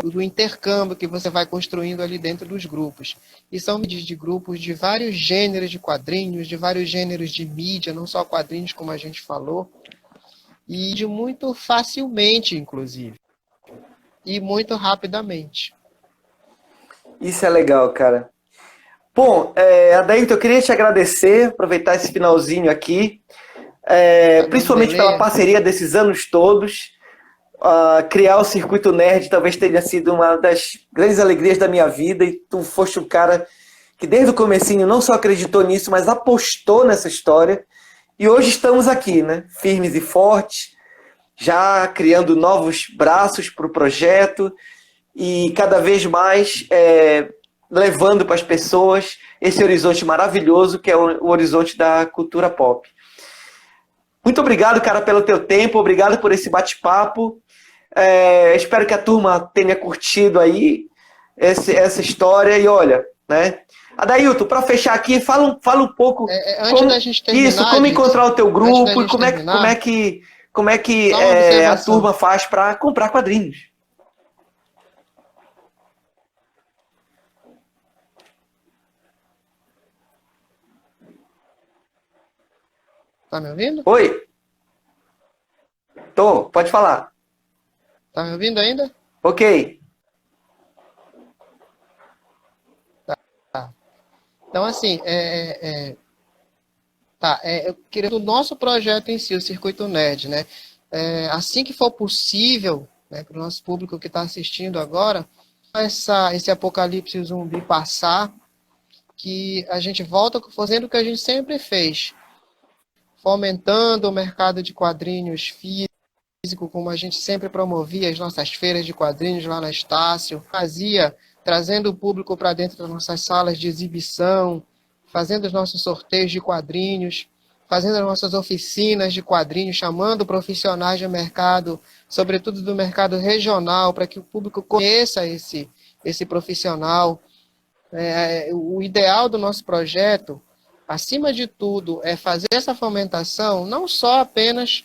S2: do intercâmbio que você vai construindo ali dentro dos grupos. E são de grupos de vários gêneros de quadrinhos, de vários gêneros de mídia, não só quadrinhos, como a gente falou, e de muito facilmente, inclusive, e muito rapidamente.
S1: Isso é legal, cara. Bom, Adailton, eu queria te agradecer, aproveitar esse finalzinho aqui, principalmente pela parceria desses anos todos. Criar o Circuito Nerd talvez tenha sido uma das grandes alegrias da minha vida, e tu foste um cara que desde o comecinho não só acreditou nisso, mas apostou nessa história, e hoje estamos aqui, né, firmes e fortes, já criando novos braços para o projeto e cada vez mais levando para as pessoas esse horizonte maravilhoso que é o horizonte da cultura pop. Muito obrigado, cara, pelo teu tempo, obrigado por esse bate-papo. Espero que a turma tenha curtido aí essa história. E olha, né? Adailton, para fechar aqui, fala um pouco
S2: antes da gente terminar,
S1: como encontrar o teu grupo e como é que a turma faz para comprar quadrinhos.
S2: Tá me ouvindo?
S1: Oi. Pode falar.
S2: Tá me ouvindo ainda?
S1: Ok.
S2: Tá. Então, assim, eu queria o nosso projeto em si, o Circuito Nerd, né? Assim que for possível, né, para o nosso público que está assistindo agora, esse apocalipse zumbi passar, que a gente volta fazendo o que a gente sempre fez, fomentando o mercado de quadrinhos físico, como a gente sempre promovia as nossas feiras de quadrinhos lá na Estácio, trazendo o público para dentro das nossas salas de exibição, fazendo os nossos sorteios de quadrinhos, fazendo as nossas oficinas de quadrinhos, chamando profissionais de mercado, sobretudo do mercado regional, para que o público conheça esse profissional. O ideal do nosso projeto, acima de tudo, é fazer essa fomentação, não só apenas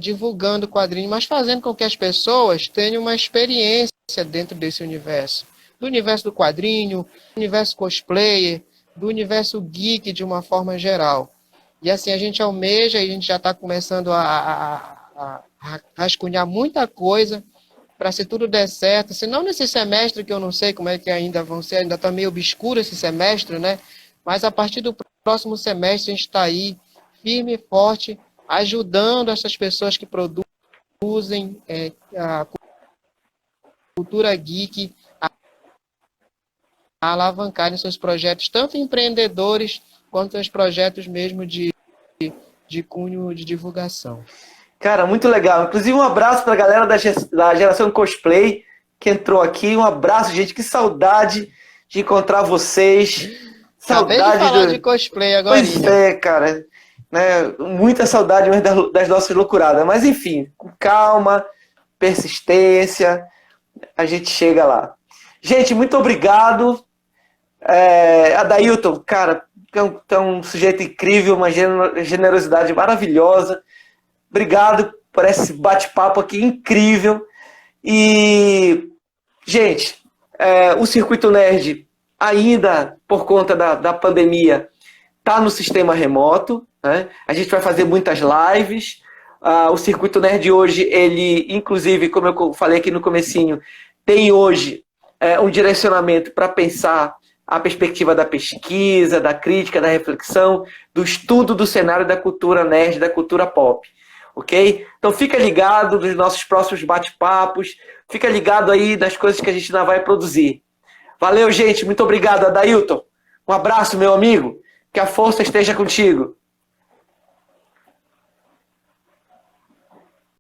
S2: divulgando quadrinhos, mas fazendo com que as pessoas tenham uma experiência dentro desse universo. Do universo do quadrinho, do universo cosplayer, do universo geek de uma forma geral. E assim, a gente almeja, e a gente já está começando a rascunhar muita coisa para, se tudo der certo, se não nesse semestre, que eu não sei como é que ainda vão ser, ainda está meio obscuro esse semestre, né? Mas a partir do próximo semestre a gente está aí, firme e forte, ajudando essas pessoas que produzem a cultura geek a alavancarem seus projetos, tanto empreendedores quanto os projetos mesmo de cunho de divulgação.
S1: Cara, muito legal. Inclusive, um abraço para a galera da geração cosplay que entrou aqui. Um abraço, gente. Que saudade de encontrar vocês.
S2: Acabei
S1: Saudade
S2: de falar de cosplay agora.
S1: Pois é, cara. Né? Muita saudade mesmo das nossas loucuradas. Mas, enfim, com calma, persistência, a gente chega lá. Gente, muito obrigado. Adailton, cara, é um sujeito incrível, uma generosidade maravilhosa. Obrigado por esse bate-papo aqui incrível. E, gente, o Circuito Nerd, ainda por conta da pandemia, está no sistema remoto, né? A gente vai fazer muitas lives. O Circuito Nerd hoje, ele, inclusive, como eu falei aqui no comecinho, tem hoje um direcionamento para pensar a perspectiva da pesquisa, da crítica, da reflexão, do estudo do cenário da cultura nerd, da cultura pop. Ok? Então fica ligado nos nossos próximos bate-papos, fica ligado aí nas coisas que a gente ainda vai produzir. Valeu, gente. Muito obrigado, Adailton. Um abraço, meu amigo. Que a força esteja contigo.